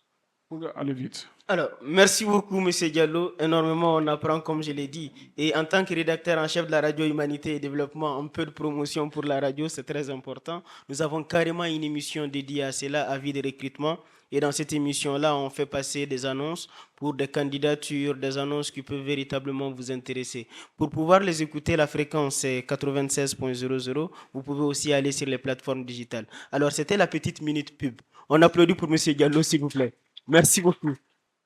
Pour aller vite. Alors, merci beaucoup, M. Diallo. Énormément, on apprend, comme je l'ai dit. Et en tant que rédacteur en chef de la radio Humanité et Développement, un peu de promotion pour la radio, c'est très important. Nous avons carrément une émission dédiée à cela, avis de recrutement. Et dans cette émission-là, on fait passer des annonces pour des candidatures, des annonces qui peuvent véritablement vous intéresser. Pour pouvoir les écouter, la fréquence est 96.00. Vous pouvez aussi aller sur les plateformes digitales. Alors, c'était la petite minute pub. On applaudit pour M. Diallo, s'il vous plaît. Merci beaucoup.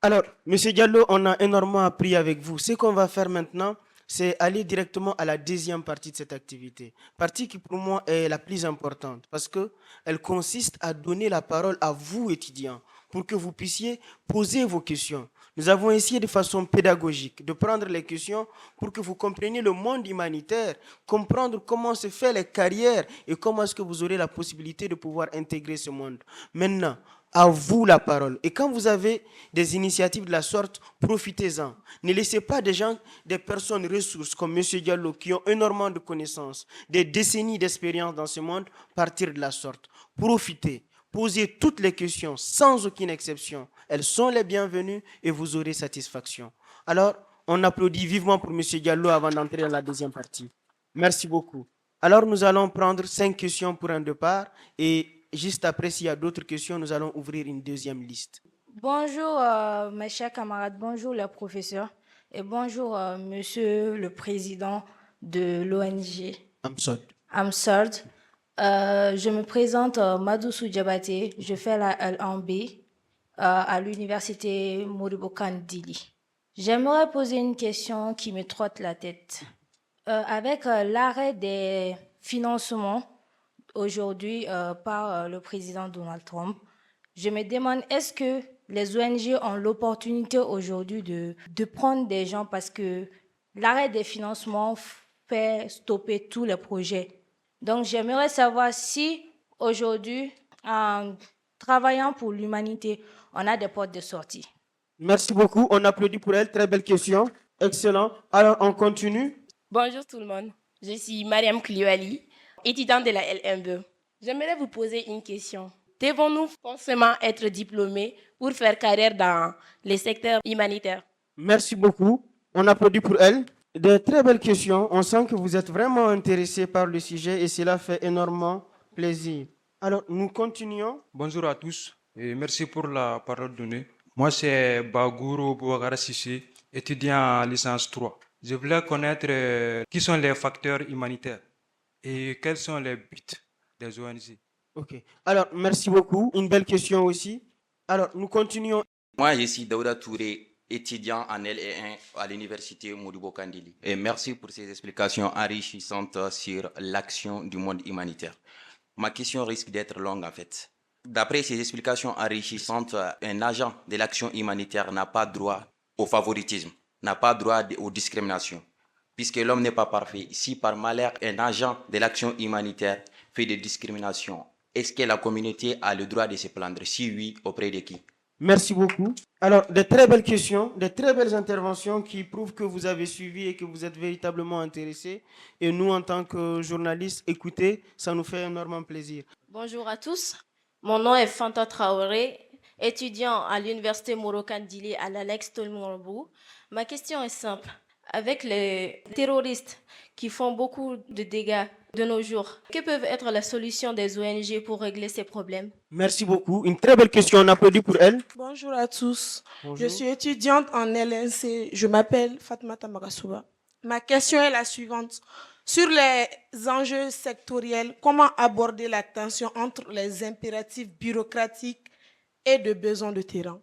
Alors, M. Diallo, on a énormément appris avec vous. Ce qu'on va faire maintenant, c'est aller directement à la deuxième partie de cette activité. Partie qui, pour moi, est la plus importante parce qu'elle consiste à donner la parole à vous, étudiants, pour que vous puissiez poser vos questions. Nous avons essayé de façon pédagogique de prendre les questions pour que vous compreniez le monde humanitaire, comprendre comment se fait les carrières et comment est-ce que vous aurez la possibilité de pouvoir intégrer ce monde. Maintenant, à vous la parole. Et quand vous avez des initiatives de la sorte, profitez-en. Ne laissez pas des personnes ressources comme M. Diallo qui ont énormément de connaissances, des décennies d'expérience dans ce monde, partir de la sorte. Profitez. Posez toutes les questions sans aucune exception. Elles sont les bienvenues et vous aurez satisfaction. Alors, on applaudit vivement pour M. Diallo avant d'entrer dans la deuxième partie. Merci beaucoup. Alors, nous allons prendre 5 questions pour un départ et juste après, s'il y a d'autres questions, nous allons ouvrir une deuxième liste. Bonjour mes chers camarades, bonjour les professeurs et bonjour monsieur le président de l'ONG AMSORD. Je me présente Madoussou Diabaté, je fais la L1B à l'université Modibo Kandili. J'aimerais poser une question qui me trotte la tête. Avec l'arrêt des financements aujourd'hui par le président Donald Trump, je me demande, est-ce que les ONG ont l'opportunité aujourd'hui de prendre des gens parce que l'arrêt des financements fait stopper tous les projets. Donc, j'aimerais savoir si aujourd'hui, en travaillant pour l'humanité, on a des portes de sortie. Merci beaucoup. On applaudit pour elle. Très belle question. Excellent. Alors, on continue. Bonjour tout le monde. Je suis Mariam Kliouali, étudiante de la L1B. J'aimerais vous poser une question. Devons-nous forcément être diplômés pour faire carrière dans les secteurs humanitaires? Merci beaucoup. On applaudit pour elle. De très belles questions. On sent que vous êtes vraiment intéressé par le sujet et cela fait énormément plaisir. Alors, nous continuons. Bonjour à tous et merci pour la parole donnée. Moi, c'est Bagouro Bouagara Sissé, étudiant en licence 3. Je voulais connaître qui sont les facteurs humanitaires et quels sont les buts des ONG. Ok. Alors, merci beaucoup. Une belle question aussi. Alors, nous continuons. Moi, je suis Daouda Touré, étudiant en L1 à l'université Modibo Kandili. Et merci pour ces explications enrichissantes sur l'action du monde humanitaire. Ma question risque d'être longue en fait. D'après ces explications enrichissantes, un agent de l'action humanitaire n'a pas droit au favoritisme, n'a pas droit aux discriminations, puisque l'homme n'est pas parfait. Si par malheur, un agent de l'action humanitaire fait des discriminations, est-ce que la communauté a le droit de se plaindre? Si oui, auprès de qui? Merci beaucoup. Alors, de très belles questions, de très belles interventions qui prouvent que vous avez suivi et que vous êtes véritablement intéressés. Et nous, en tant que journalistes, écoutez, ça nous fait énormément plaisir. Bonjour à tous. Mon nom est Fanta Traoré, étudiant à l'université Moro-Kandilé à l'Alex Tolmorobou. Ma question est simple. Avec les terroristes qui font beaucoup de dégâts de nos jours, que peuvent être les solutions des ONG pour régler ces problèmes? Merci beaucoup. Une très belle question. On applaudit pour elle. Bonjour à tous. Bonjour. Je suis étudiante en LNC. Je m'appelle Fatmata Magasouba. Ma question est la suivante. Sur les enjeux sectoriels, comment aborder la tension entre les impératifs bureaucratiques et de besoins de terrain?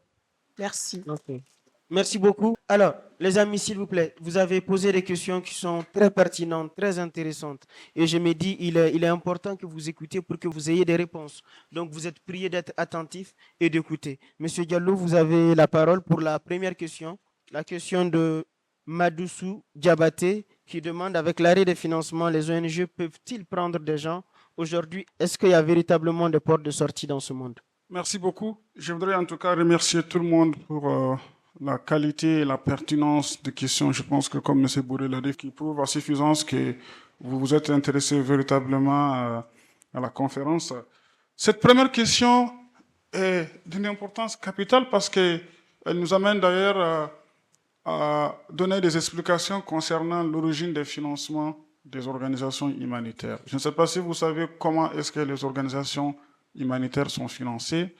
Merci. Okay. Merci beaucoup. Alors, les amis, s'il vous plaît, vous avez posé des questions qui sont très pertinentes, très intéressantes. Et je me dis, il est important que vous écoutiez pour que vous ayez des réponses. Donc, vous êtes priés d'être attentifs et d'écouter. Monsieur Diallo, vous avez la parole pour la première question. La question de Madoussou Diabaté qui demande, avec l'arrêt des financements, les ONG peuvent-ils prendre des gens aujourd'hui? Est-ce qu'il y a véritablement des portes de sortie dans ce monde? Merci beaucoup. Je voudrais en tout cas remercier tout le monde pour la qualité et la pertinence des questions. Je pense que comme M. Bourré l'a dit, qui prouve à suffisance que vous vous êtes intéressé véritablement à la conférence. Cette première question est d'une importance capitale parce qu'elle nous amène d'ailleurs à donner des explications concernant l'origine des financements des organisations humanitaires. Je ne sais pas si vous savez comment est-ce que les organisations humanitaires sont financées.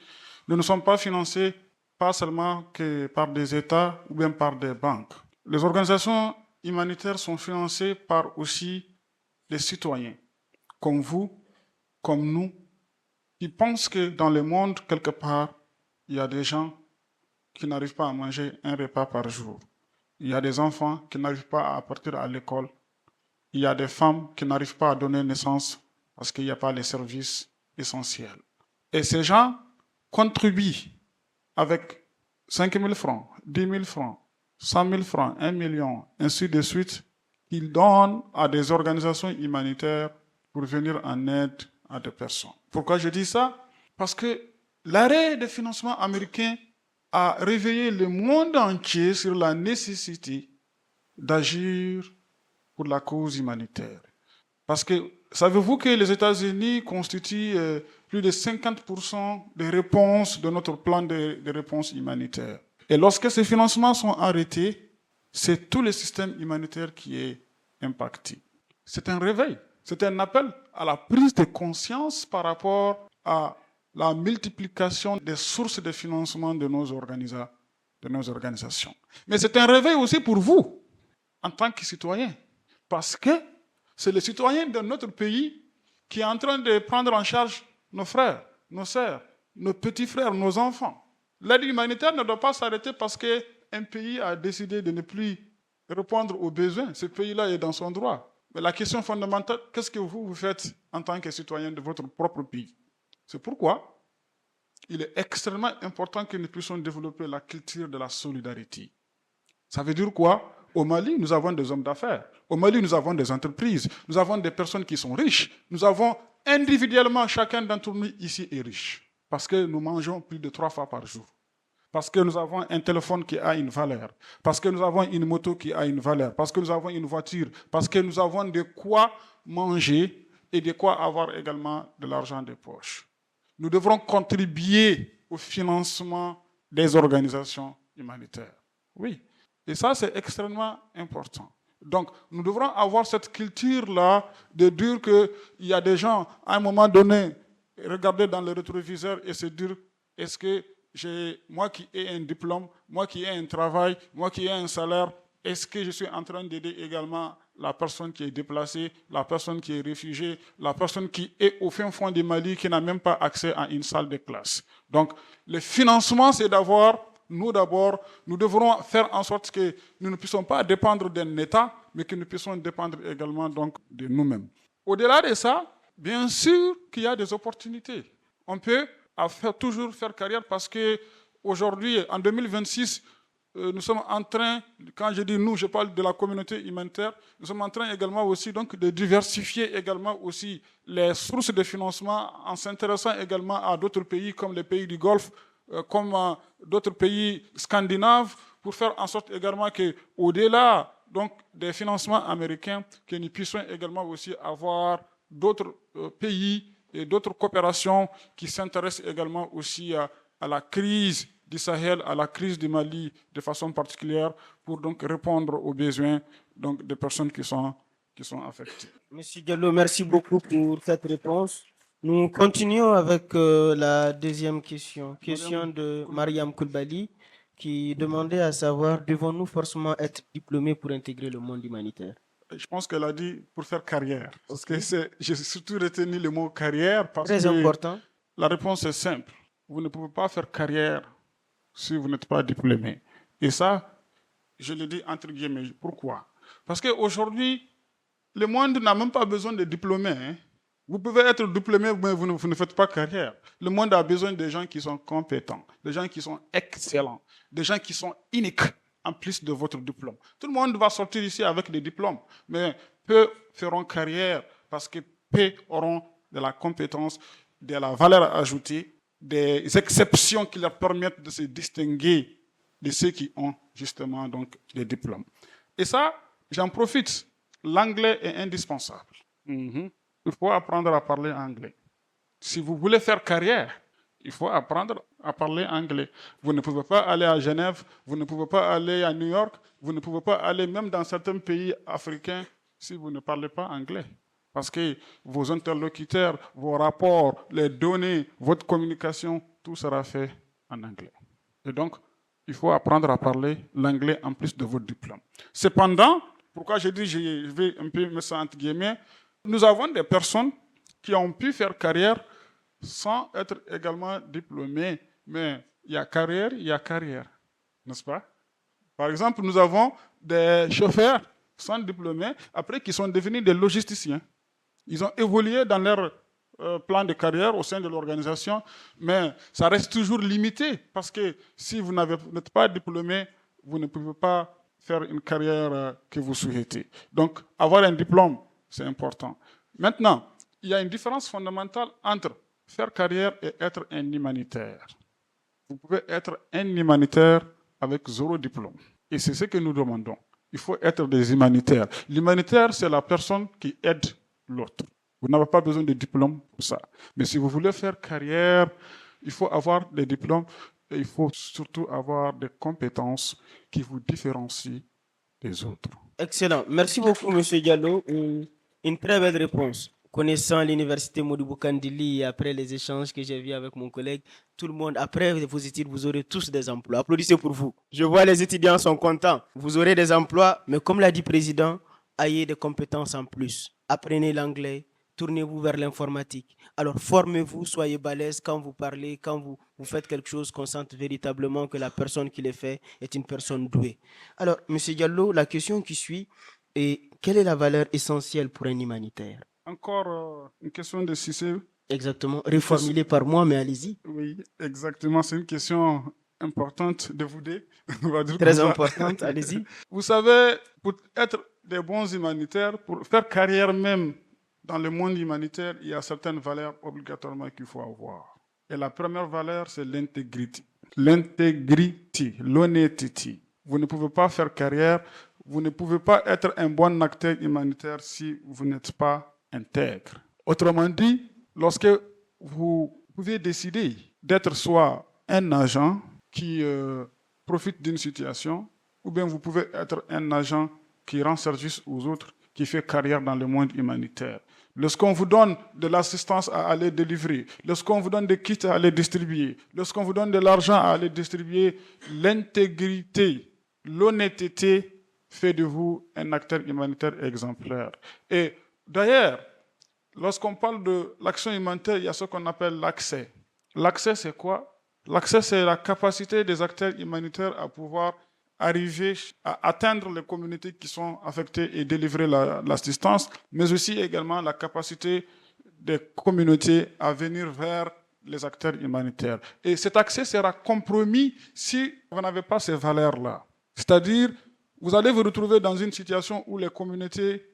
Nous ne sommes pas financés pas seulement que par des États ou bien par des banques. Les organisations humanitaires sont financées par aussi les citoyens, comme vous, comme nous, qui pensent que dans le monde, quelque part, il y a des gens qui n'arrivent pas à manger un repas par jour. Il y a des enfants qui n'arrivent pas à partir à l'école. Il y a des femmes qui n'arrivent pas à donner naissance parce qu'il n'y a pas les services essentiels. Et ces gens contribuent avec 5 000 francs, 10 000 francs, 100 000 francs, 1 million, ainsi de suite, qu'ils donnent à des organisations humanitaires pour venir en aide à des personnes. Pourquoi je dis ça? Parce que l'arrêt des financements américains a réveillé le monde entier sur la nécessité d'agir pour la cause humanitaire. Parce que savez-vous que les États-Unis constituent plus de 50% des réponses de notre plan de réponse humanitaire. Et lorsque ces financements sont arrêtés, c'est tout le système humanitaire qui est impacté. C'est un réveil, c'est un appel à la prise de conscience par rapport à la multiplication des sources de financement de nos organisations. Mais c'est un réveil aussi pour vous, en tant que citoyens, parce que c'est le citoyen de notre pays qui est en train de prendre en charge nos frères, nos sœurs, nos petits frères, nos enfants. L'aide humanitaire ne doit pas s'arrêter parce qu'un pays a décidé de ne plus répondre aux besoins. Ce pays-là est dans son droit. Mais la question fondamentale, qu'est-ce que vous faites en tant que citoyen de votre propre pays? C'est pourquoi il est extrêmement important que nous puissions développer la culture de la solidarité. Ça veut dire quoi? Au Mali, nous avons des hommes d'affaires. Au Mali, nous avons des entreprises. Nous avons des personnes qui sont riches. Nous avons individuellement, chacun d'entre nous ici est riche. Parce que nous mangeons plus de 3 fois par jour. Parce que nous avons un téléphone qui a une valeur. Parce que nous avons une moto qui a une valeur. Parce que nous avons une voiture. Parce que nous avons de quoi manger et de quoi avoir également de l'argent de poche. Nous devrons contribuer au financement des organisations humanitaires. Oui. Et ça, c'est extrêmement important. Donc, nous devrons avoir cette culture-là de dire qu'il y a des gens, à un moment donné, regarder dans le rétroviseur et se dire, est-ce que moi qui ai un diplôme, moi qui ai un travail, moi qui ai un salaire, est-ce que je suis en train d'aider également la personne qui est déplacée, la personne qui est réfugiée, la personne qui est au fin fond du Mali, qui n'a même pas accès à une salle de classe. Donc, le financement, c'est nous d'abord, nous devrons faire en sorte que nous ne puissions pas dépendre d'un État, mais que nous puissions dépendre également donc de nous-mêmes. Au-delà de ça, bien sûr qu'il y a des opportunités. On peut toujours faire carrière parce qu'aujourd'hui, en 2026, nous sommes en train, quand je dis nous, je parle de la communauté humanitaire, nous sommes en train également aussi donc, de diversifier également aussi les sources de financement en s'intéressant également à d'autres pays comme les pays du Golfe, comme d'autres pays scandinaves, pour faire en sorte également qu'au-delà donc, des financements américains, que nous puissions également aussi avoir d'autres pays et d'autres coopérations qui s'intéressent également aussi à la crise du Sahel, à la crise du Mali de façon particulière, pour donc répondre aux besoins donc, des personnes qui sont affectées. Monsieur Diallo, merci beaucoup pour cette réponse. Nous continuons avec la deuxième question. Question de Mariam Koulbali, qui demandait à savoir, devons-nous forcément être diplômés pour intégrer le monde humanitaire? Je pense qu'elle a dit pour faire carrière. Parce que j'ai surtout retenu le mot carrière parce Très que important. la réponse est simple. Vous ne pouvez pas faire carrière si vous n'êtes pas diplômé. Et ça, je le dis entre guillemets. Pourquoi? Parce qu'aujourd'hui, le monde n'a même pas besoin de diplômés. Hein. Vous pouvez être diplômé, mais vous ne faites pas carrière. Le monde a besoin de gens qui sont compétents, de gens qui sont excellents, de gens qui sont uniques en plus de votre diplôme. Tout le monde va sortir ici avec des diplômes, mais peu feront carrière parce que peu auront de la compétence, de la valeur ajoutée, des exceptions qui leur permettent de se distinguer de ceux qui ont justement donc des diplômes. Et ça, j'en profite. L'anglais est indispensable. Il faut apprendre à parler anglais. Si vous voulez faire carrière, il faut apprendre à parler anglais. Vous ne pouvez pas aller à Genève, vous ne pouvez pas aller à New York, vous ne pouvez pas aller même dans certains pays africains si vous ne parlez pas anglais. Parce que vos interlocuteurs, vos rapports, les données, votre communication, tout sera fait en anglais. Et donc, il faut apprendre à parler l'anglais en plus de votre diplôme. Cependant, pourquoi je dis, je vais un peu mettre ça entre guillemets, nous avons des personnes qui ont pu faire carrière sans être également diplômés. Mais il y a carrière, n'est-ce pas? Par exemple, nous avons des chauffeurs sans diplômés, après qui sont devenus des logisticiens. Ils ont évolué dans leur plan de carrière au sein de l'organisation, mais ça reste toujours limité parce que si vous n'êtes pas diplômé, vous ne pouvez pas faire une carrière que vous souhaitez. Donc, avoir un diplôme, c'est important. Maintenant, il y a une différence fondamentale entre faire carrière et être un humanitaire. Vous pouvez être un humanitaire avec 0 diplôme. Et c'est ce que nous demandons. Il faut être des humanitaires. L'humanitaire, c'est la personne qui aide l'autre. Vous n'avez pas besoin de diplôme pour ça. Mais si vous voulez faire carrière, il faut avoir des diplômes et il faut surtout avoir des compétences qui vous différencient des autres. Excellent. Merci beaucoup, M. Diallo. Une très belle réponse. Connaissant l'université Modibo Kandili et après les échanges que j'ai vus avec mon collègue, tout le monde, après vos études, vous aurez tous des emplois. Applaudissez pour vous. Je vois les étudiants sont contents. Vous aurez des emplois, mais comme l'a dit le président, ayez des compétences en plus. Apprenez l'anglais, tournez-vous vers l'informatique. Alors formez-vous, soyez balèze quand vous parlez, quand vous faites quelque chose, qu'on sente véritablement que la personne qui le fait est une personne douée. Alors, M. Diallo, la question qui suit est quelle est la valeur essentielle pour un humanitaire? Encore une question de Cissé. Exactement, reformulée par moi, mais allez-y. Oui, exactement, c'est une question importante de vous dire. Très importante, allez-y. Vous savez, pour être des bons humanitaires, pour faire carrière même dans le monde humanitaire, il y a certaines valeurs obligatoirement qu'il faut avoir. Et la première valeur, c'est l'intégrité. L'intégrité, l'honnêteté. Vous ne pouvez pas faire carrière, vous ne pouvez pas être un bon acteur humanitaire si vous n'êtes pas intègre. Autrement dit, lorsque vous pouvez décider d'être soit un agent qui profite d'une situation, ou bien vous pouvez être un agent qui rend service aux autres, qui fait carrière dans le monde humanitaire. Lorsqu'on vous donne de l'assistance à aller délivrer, lorsqu'on vous donne des kits à aller distribuer, lorsqu'on vous donne de l'argent à aller distribuer, l'intégrité, l'honnêteté fait de vous un acteur humanitaire exemplaire. Et d'ailleurs, lorsqu'on parle de l'action humanitaire, il y a ce qu'on appelle l'accès. L'accès, c'est quoi? L'accès, c'est la capacité des acteurs humanitaires à pouvoir arriver à atteindre les communautés qui sont affectées et délivrer l'assistance, mais aussi également la capacité des communautés à venir vers les acteurs humanitaires. Et cet accès sera compromis si vous n'avez pas ces valeurs-là. C'est-à-dire, vous allez vous retrouver dans une situation où les communautés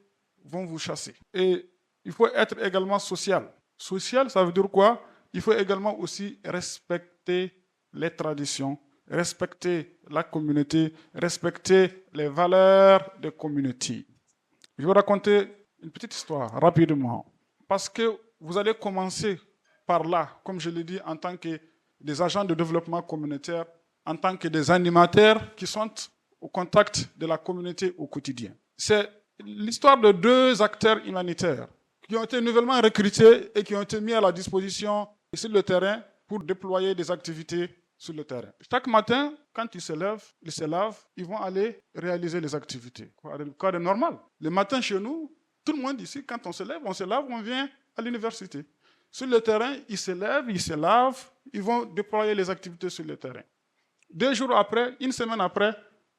vont vous chasser. Et il faut être également social. Social, ça veut dire quoi? Il faut également aussi respecter les traditions, respecter la communauté, respecter les valeurs de communauté. Je vais raconter une petite histoire rapidement, parce que vous allez commencer par là, comme je l'ai dit, en tant que des agents de développement communautaire, en tant que des animateurs qui sont au contact de la communauté au quotidien. C'est l'histoire de 2 acteurs humanitaires qui ont été nouvellement recrutés et qui ont été mis à la disposition sur le terrain pour déployer des activités sur le terrain. Chaque matin, quand ils se lavent, ils vont aller réaliser les activités. Quoi de normal. Le matin chez nous, tout le monde ici, quand on se lève, on vient à l'université. Sur le terrain, ils se lèvent, ils se lavent, ils vont déployer les activités sur le terrain. 2 jours après, une semaine après,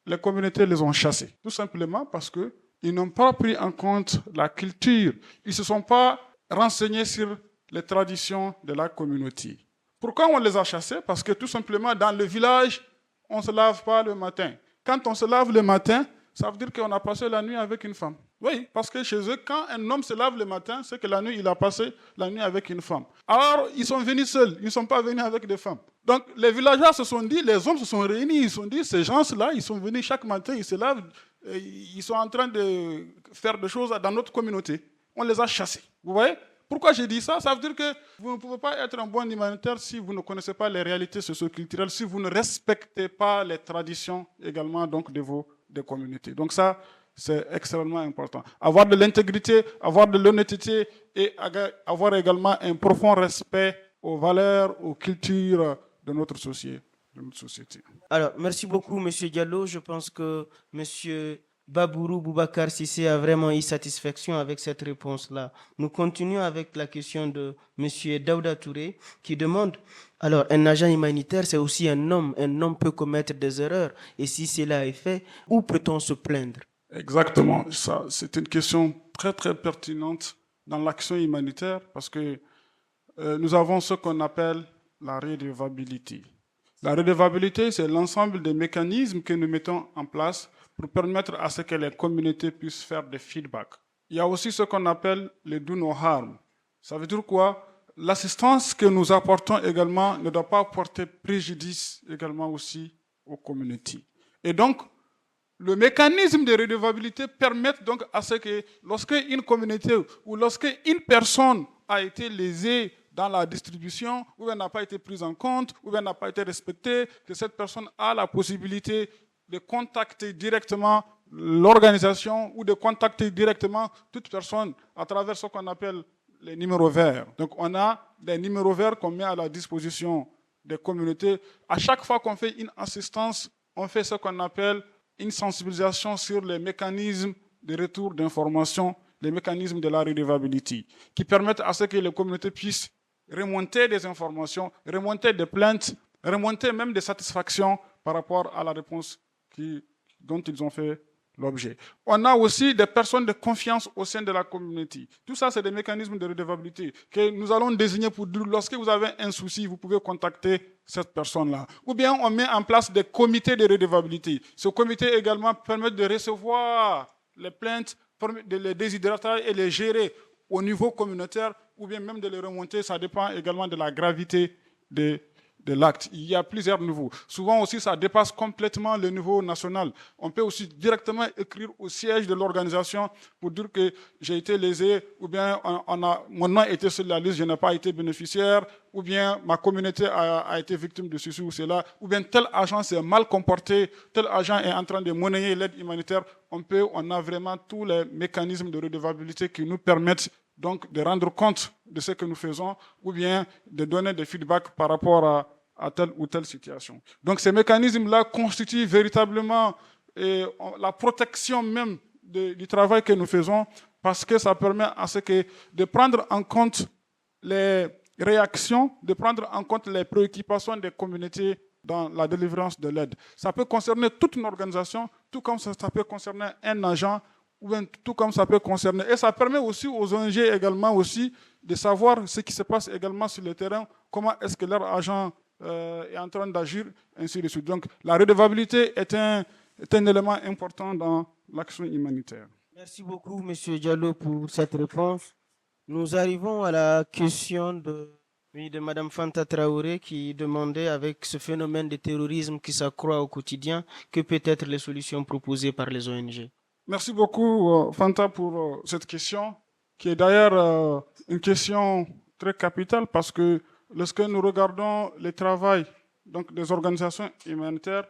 les communautés les ont chassés. Tout simplement parce qu'ils n'ont pas pris en compte la culture. Ils ne se sont pas renseignés sur les traditions de la communauté. Pourquoi on les a chassés? Parce que tout simplement, dans le village, on ne se lave pas le matin. Quand on se lave le matin, ça veut dire qu'on a passé la nuit avec une femme. Oui, parce que chez eux, quand un homme se lave le matin, c'est que la nuit, il a passé la nuit avec une femme. Alors, ils sont venus seuls, ils ne sont pas venus avec des femmes. Donc, les villageois se sont dit, les hommes se sont réunis, ils se sont dit, ces gens-là, ils sont venus chaque matin, ils se lavent, ils sont en train de faire des choses dans notre communauté. On les a chassés. Vous voyez? Pourquoi j'ai dit ça? Ça veut dire que vous ne pouvez pas être un bon humanitaire si vous ne connaissez pas les réalités socio-culturelles, si vous ne respectez pas les traditions également donc, des communautés. Donc ça, c'est extrêmement important. Avoir de l'intégrité, avoir de l'honnêteté et avoir également un profond respect aux valeurs, aux cultures de notre société. Alors, merci beaucoup, M. Diallo. Je pense que M. Babourou Boubacar Sissé a vraiment eu satisfaction avec cette réponse-là. Nous continuons avec la question de M. Daouda Touré qui demande, alors un agent humanitaire c'est aussi un homme peut commettre des erreurs et si cela est fait, où peut-on se plaindre? Exactement, ça, c'est une question très très pertinente dans l'action humanitaire parce que nous avons ce qu'on appelle la redevabilité. La redevabilité, c'est l'ensemble des mécanismes que nous mettons en place pour permettre à ce que les communautés puissent faire des feedbacks. Il y a aussi ce qu'on appelle le do no harm. Ça veut dire quoi? L'assistance que nous apportons également ne doit pas porter préjudice également aussi aux communautés. Et donc, le mécanisme de redevabilité permet donc à ce que lorsque une communauté ou lorsque une personne a été lésée dans la distribution, ou elle n'a pas été prise en compte, ou elle n'a pas été respectée, que cette personne a la possibilité de contacter directement l'organisation ou de contacter directement toute personne à travers ce qu'on appelle les numéros verts. Donc on a des numéros verts qu'on met à la disposition des communautés. À chaque fois qu'on fait une assistance, on fait ce qu'on appelle une sensibilisation sur les mécanismes de retour d'information, les mécanismes de la redevabilité, qui permettent à ce que les communautés puissent remonter des informations, remonter des plaintes, remonter même des satisfactions par rapport à la réponse dont ils ont fait l'objet. On a aussi des personnes de confiance au sein de la communauté. Tout ça, c'est des mécanismes de redevabilité que nous allons désigner pour dire, lorsque vous avez un souci, vous pouvez contacter cette personne-là. Ou bien on met en place des comités de redevabilité. Ce comité également permet de recevoir les plaintes, de les déshydrater et les gérer au niveau communautaire, ou bien même de les remonter. Ça dépend également de la gravité de l'acte. Il y a plusieurs niveaux. Souvent aussi, ça dépasse complètement le niveau national. On peut aussi directement écrire au siège de l'organisation pour dire que j'ai été lésé, ou bien mon nom était sur la liste, je n'ai pas été bénéficiaire, ou bien ma communauté a été victime de ceci ou cela, ou bien tel agent s'est mal comporté, tel agent est en train de monnayer l'aide humanitaire. On a vraiment tous les mécanismes de redevabilité qui nous permettent donc de rendre compte de ce que nous faisons, ou bien de donner des feedbacks par rapport à telle ou telle situation. Donc ces mécanismes-là constituent véritablement la protection même du travail que nous faisons, parce que ça permet à ce que de prendre en compte les réactions, de prendre en compte les préoccupations des communautés dans la délivrance de l'aide. Ça peut concerner toute une organisation, tout comme ça peut concerner un agent, ou bien tout comme ça peut concerner. Et ça permet aussi aux ONG également aussi de savoir ce qui se passe également sur le terrain, comment est-ce que leur agent est en train d'agir, ainsi de suite. Donc la redevabilité est un élément important dans l'action humanitaire. Merci beaucoup, M. Diallo, pour cette réponse. Nous arrivons à la question de Oui, de Madame Fanta Traoré qui demandait, avec ce phénomène de terrorisme qui s'accroît au quotidien, que peut être les solutions proposées par les ONG? Merci beaucoup, Fanta, pour cette question, qui est d'ailleurs une question très capitale parce que lorsque nous regardons le travail donc, des organisations humanitaires,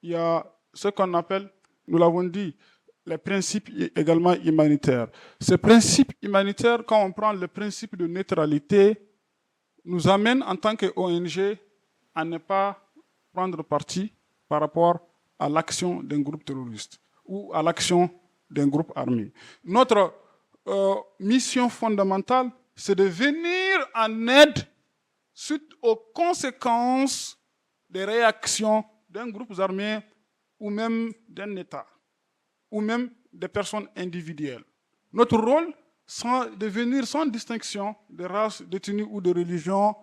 il y a ce qu'on appelle, nous l'avons dit, les principes également humanitaires. Ces principes humanitaires, quand on prend le principe de neutralité, nous amènent en tant qu'ONG à ne pas prendre parti par rapport à l'action d'un groupe terroriste ou à l'action d'un groupe armé. Notre mission fondamentale, c'est de venir en aide suite aux conséquences des réactions d'un groupe armé ou même d'un État, ou même des personnes individuelles. Notre rôle, c'est de venir sans distinction de race, d'ethnie ou de religion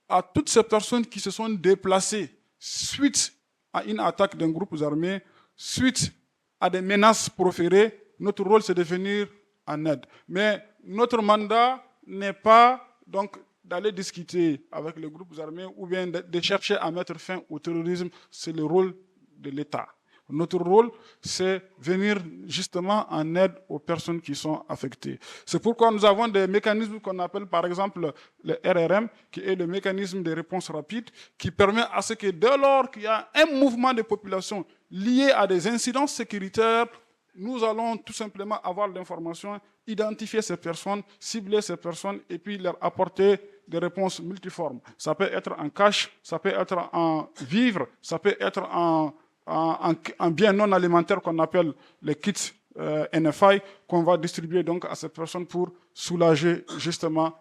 à toutes ces personnes qui se sont déplacées suite à une attaque d'un groupe armé, suite à des menaces proférées. Notre rôle, c'est de venir en aide. Mais notre mandat n'est pas donc d'aller discuter avec les groupes armés ou bien de chercher à mettre fin au terrorisme. C'est le rôle de l'État. Notre rôle, c'est venir justement en aide aux personnes qui sont affectées. C'est pourquoi nous avons des mécanismes qu'on appelle par exemple le RRM, qui est le mécanisme de réponse rapide, qui permet à ce que dès lors qu'il y a un mouvement de population lié à des incidents sécuritaires, nous allons tout simplement avoir l'information, identifier ces personnes, cibler ces personnes et puis leur apporter des réponses multiformes. Ça peut être en cash, ça peut être en vivres, ça peut être en bien non alimentaire qu'on appelle les kits NFI qu'on va distribuer donc à ces personnes pour soulager justement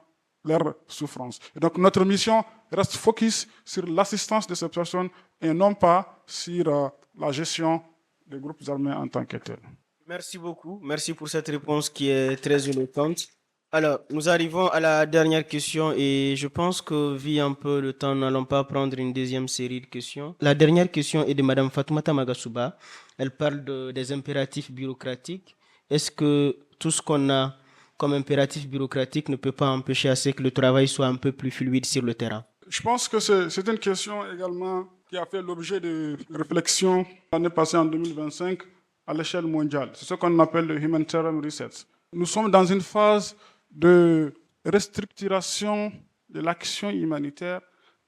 leur souffrance. Et donc notre mission reste focus sur l'assistance de ces personnes et non pas sur la gestion des groupes armés en tant que tels. Merci beaucoup. Merci pour cette réponse qui est très éloquente. Alors, nous arrivons à la dernière question et je pense que, vu un peu le temps, nous n'allons pas prendre une deuxième série de questions. La dernière question est de Madame Fatoumata Magasuba. Elle parle des impératifs bureaucratiques. Est-ce que tout ce qu'on a comme impératif bureaucratique ne peut pas empêcher à ce que le travail soit un peu plus fluide sur le terrain? Je pense que c'est une question également qui a fait l'objet de réflexions l'année passée en 2025 à l'échelle mondiale. C'est ce qu'on appelle le Humanitarian Reset. Nous sommes dans une phase de restructuration de l'action humanitaire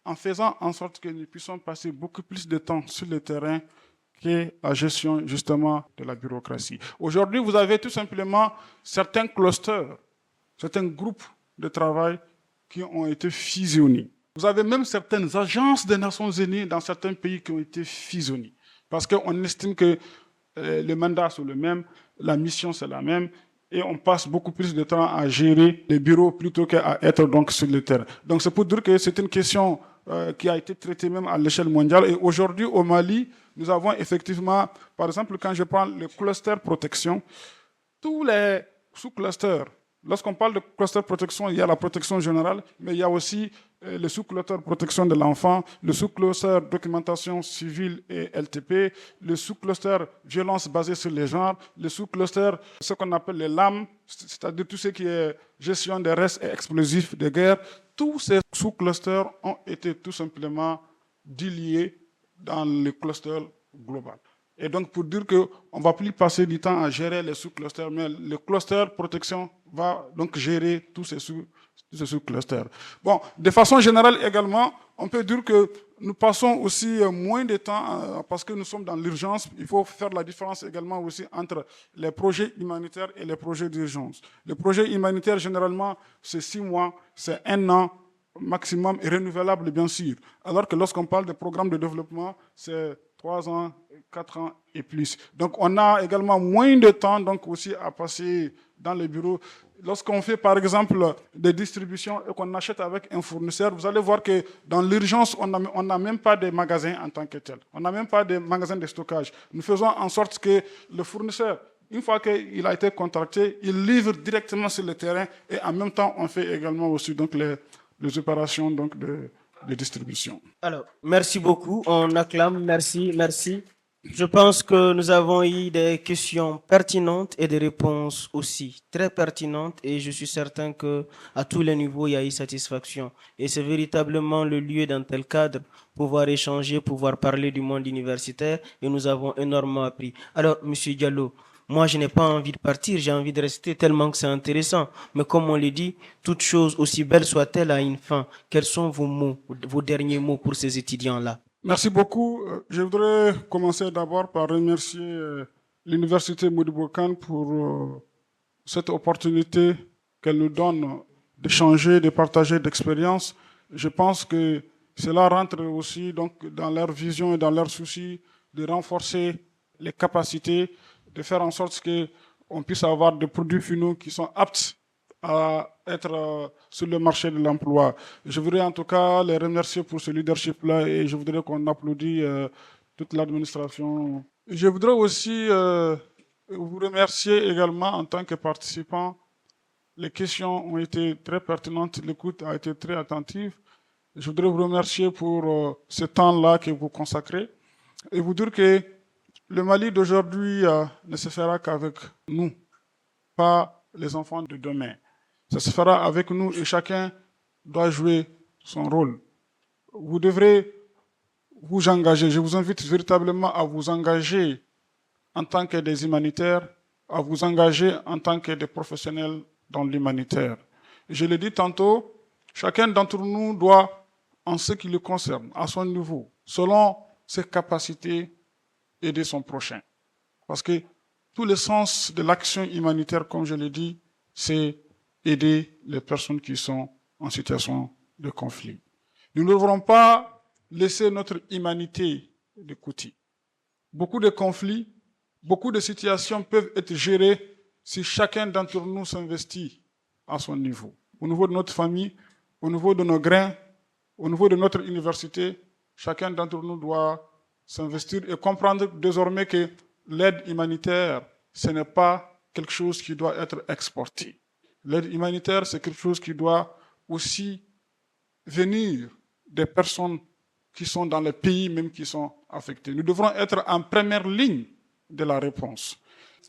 en faisant en sorte que nous puissions passer beaucoup plus de temps sur le terrain que la gestion justement de la bureaucratie. Aujourd'hui, vous avez tout simplement certains clusters, certains groupes de travail qui ont été fusionnés. Vous avez même certaines agences des Nations Unies dans certains pays qui ont été fusionnées. Parce qu'on estime que le mandat c'est le même, la mission c'est la même, et on passe beaucoup plus de temps à gérer les bureaux plutôt qu'à être donc sur le terrain. Donc c'est pour dire que c'est une question qui a été traitée même à l'échelle mondiale. Et aujourd'hui au Mali, nous avons effectivement, par exemple, quand je prends le cluster protection, tous les sous-clusters, lorsqu'on parle de cluster protection, il y a la protection générale, mais il y a aussi le sous-cluster protection de l'enfant, le sous-cluster documentation civile et LTP, le sous-cluster violence basée sur les genres, le sous-cluster, ce qu'on appelle les LAM, c'est-à-dire tout ce qui est gestion des restes et explosifs de guerre. Tous ces sous-clusters ont été tout simplement dilués dans le cluster global. Et donc, pour dire qu'on ne va plus passer du temps à gérer les sous-clusters, mais le cluster protection va donc gérer tous ces sous-clusters. Bon, de façon générale également, on peut dire que nous passons aussi moins de temps parce que nous sommes dans l'urgence. Il faut faire la différence également aussi entre les projets humanitaires et les projets d'urgence. Les projets humanitaires, généralement, c'est 6 mois, c'est 1 an maximum et renouvelable, bien sûr. Alors que lorsqu'on parle de programmes de développement, c'est 3 ans, 4 ans et plus. Donc, on a également moins de temps donc aussi à passer dans les bureaux. Lorsqu'on fait, par exemple, des distributions et qu'on achète avec un fournisseur, vous allez voir que dans l'urgence, on n'a même pas de magasins en tant que tel. On n'a même pas de magasins de stockage. Nous faisons en sorte que le fournisseur, une fois qu'il a été contracté, il livre directement sur le terrain et en même temps, on fait également aussi donc les opérations donc de distribution. Alors, merci beaucoup. On acclame, merci. Je pense que nous avons eu des questions pertinentes et des réponses aussi très pertinentes et je suis certain que à tous les niveaux, il y a eu satisfaction. Et c'est véritablement le lieu dans tel cadre, pouvoir échanger, pouvoir parler du monde universitaire et nous avons énormément appris. Alors, Monsieur Diallo, moi, je n'ai pas envie de partir, j'ai envie de rester tellement que c'est intéressant. Mais comme on le dit, toute chose, aussi belle soit-elle, a une fin. Quels sont vos mots, vos derniers mots pour ces étudiants-là? Merci beaucoup. Je voudrais commencer d'abord par remercier l'Université Modibo Kane pour cette opportunité qu'elle nous donne d'échanger, de partager d'expériences. Je pense que cela rentre aussi donc, dans leur vision et dans leur souci de renforcer les capacités, de faire en sorte qu'on puisse avoir des produits finaux qui sont aptes à être sur le marché de l'emploi. Je voudrais en tout cas les remercier pour ce leadership-là et je voudrais qu'on applaudisse toute l'administration. Je voudrais aussi vous remercier également en tant que participant. Les questions ont été très pertinentes, l'écoute a été très attentive. Je voudrais vous remercier pour ce temps-là que vous consacrez et vous dire que le Mali d'aujourd'hui ne se fera qu'avec nous, pas les enfants de demain. Ça se fera avec nous et chacun doit jouer son rôle. Vous devrez vous engager. Je vous invite véritablement à vous engager en tant que des humanitaires, à vous engager en tant que des professionnels dans l'humanitaire. Je l'ai dit tantôt, chacun d'entre nous doit, en ce qui le concerne, à son niveau, selon ses capacités, aider son prochain. Parce que tout le sens de l'action humanitaire, comme je l'ai dit, c'est aider les personnes qui sont en situation de conflit. Nous ne devrons pas laisser notre humanité de côté. Beaucoup de conflits, beaucoup de situations peuvent être gérées si chacun d'entre nous s'investit à son niveau. Au niveau de notre famille, au niveau de nos grains, au niveau de notre université, chacun d'entre nous doit s'investir et comprendre désormais que l'aide humanitaire, ce n'est pas quelque chose qui doit être exporté. L'aide humanitaire, c'est quelque chose qui doit aussi venir des personnes qui sont dans les pays même qui sont affectés. Nous devrons être en première ligne de la réponse.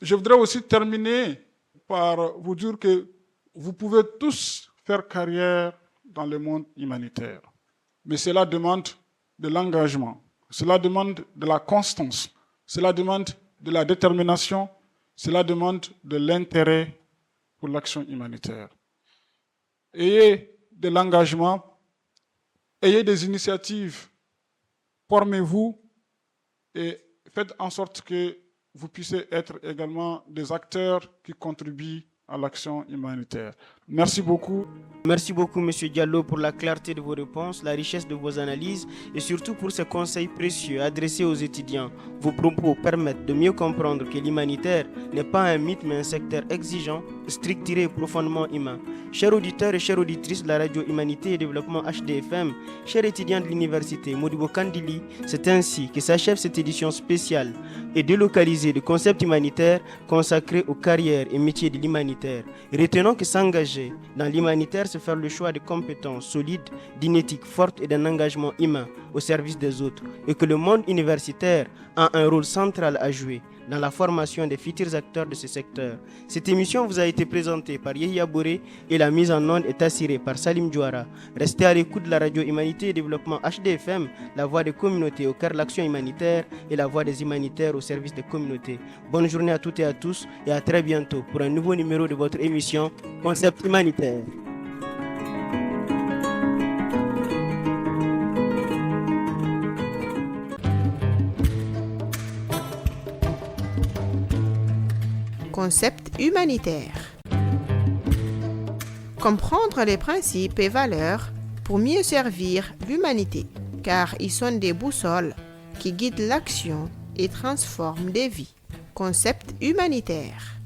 Je voudrais aussi terminer par vous dire que vous pouvez tous faire carrière dans le monde humanitaire. Mais cela demande de l'engagement, cela demande de la constance, cela demande de la détermination, cela demande de l'intérêt pour l'action humanitaire. Ayez de l'engagement, ayez des initiatives, formez-vous et faites en sorte que vous puissiez être également des acteurs qui contribuent à l'action humanitaire. Merci beaucoup. Merci beaucoup, M. Diallo, pour la clarté de vos réponses, la richesse de vos analyses et surtout pour ces conseils précieux adressés aux étudiants. Vos propos permettent de mieux comprendre que l'humanitaire n'est pas un mythe mais un secteur exigeant, structuré et profondément humain. Chers auditeurs et chères auditrices de la radio Humanité et Développement HDFM, chers étudiants de l'université Modibo Kandili, c'est ainsi que s'achève cette édition spéciale et délocalisée de concepts humanitaires consacrés aux carrières et métiers de l'humanitaire. Retenons que s'engager dans l'humanitaire, c'est faire le choix de compétences solides, d'une éthique forte et d'un engagement humain au service des autres, et que le monde universitaire a un rôle central à jouer dans la formation des futurs acteurs de ce secteur. Cette émission vous a été présentée par Yehia Boré et la mise en onde est assurée par Salim Djouara. Restez à l'écoute de la radio Humanité et Développement HDFM, la voix des communautés au cœur de l'action humanitaire et la voix des humanitaires au service des communautés. Bonne journée à toutes et à tous et à très bientôt pour un nouveau numéro de votre émission Concept Humanitaire. Concept humanitaire. Comprendre les principes et valeurs pour mieux servir l'humanité, car ils sont des boussoles qui guident l'action et transforment des vies. Concept humanitaire.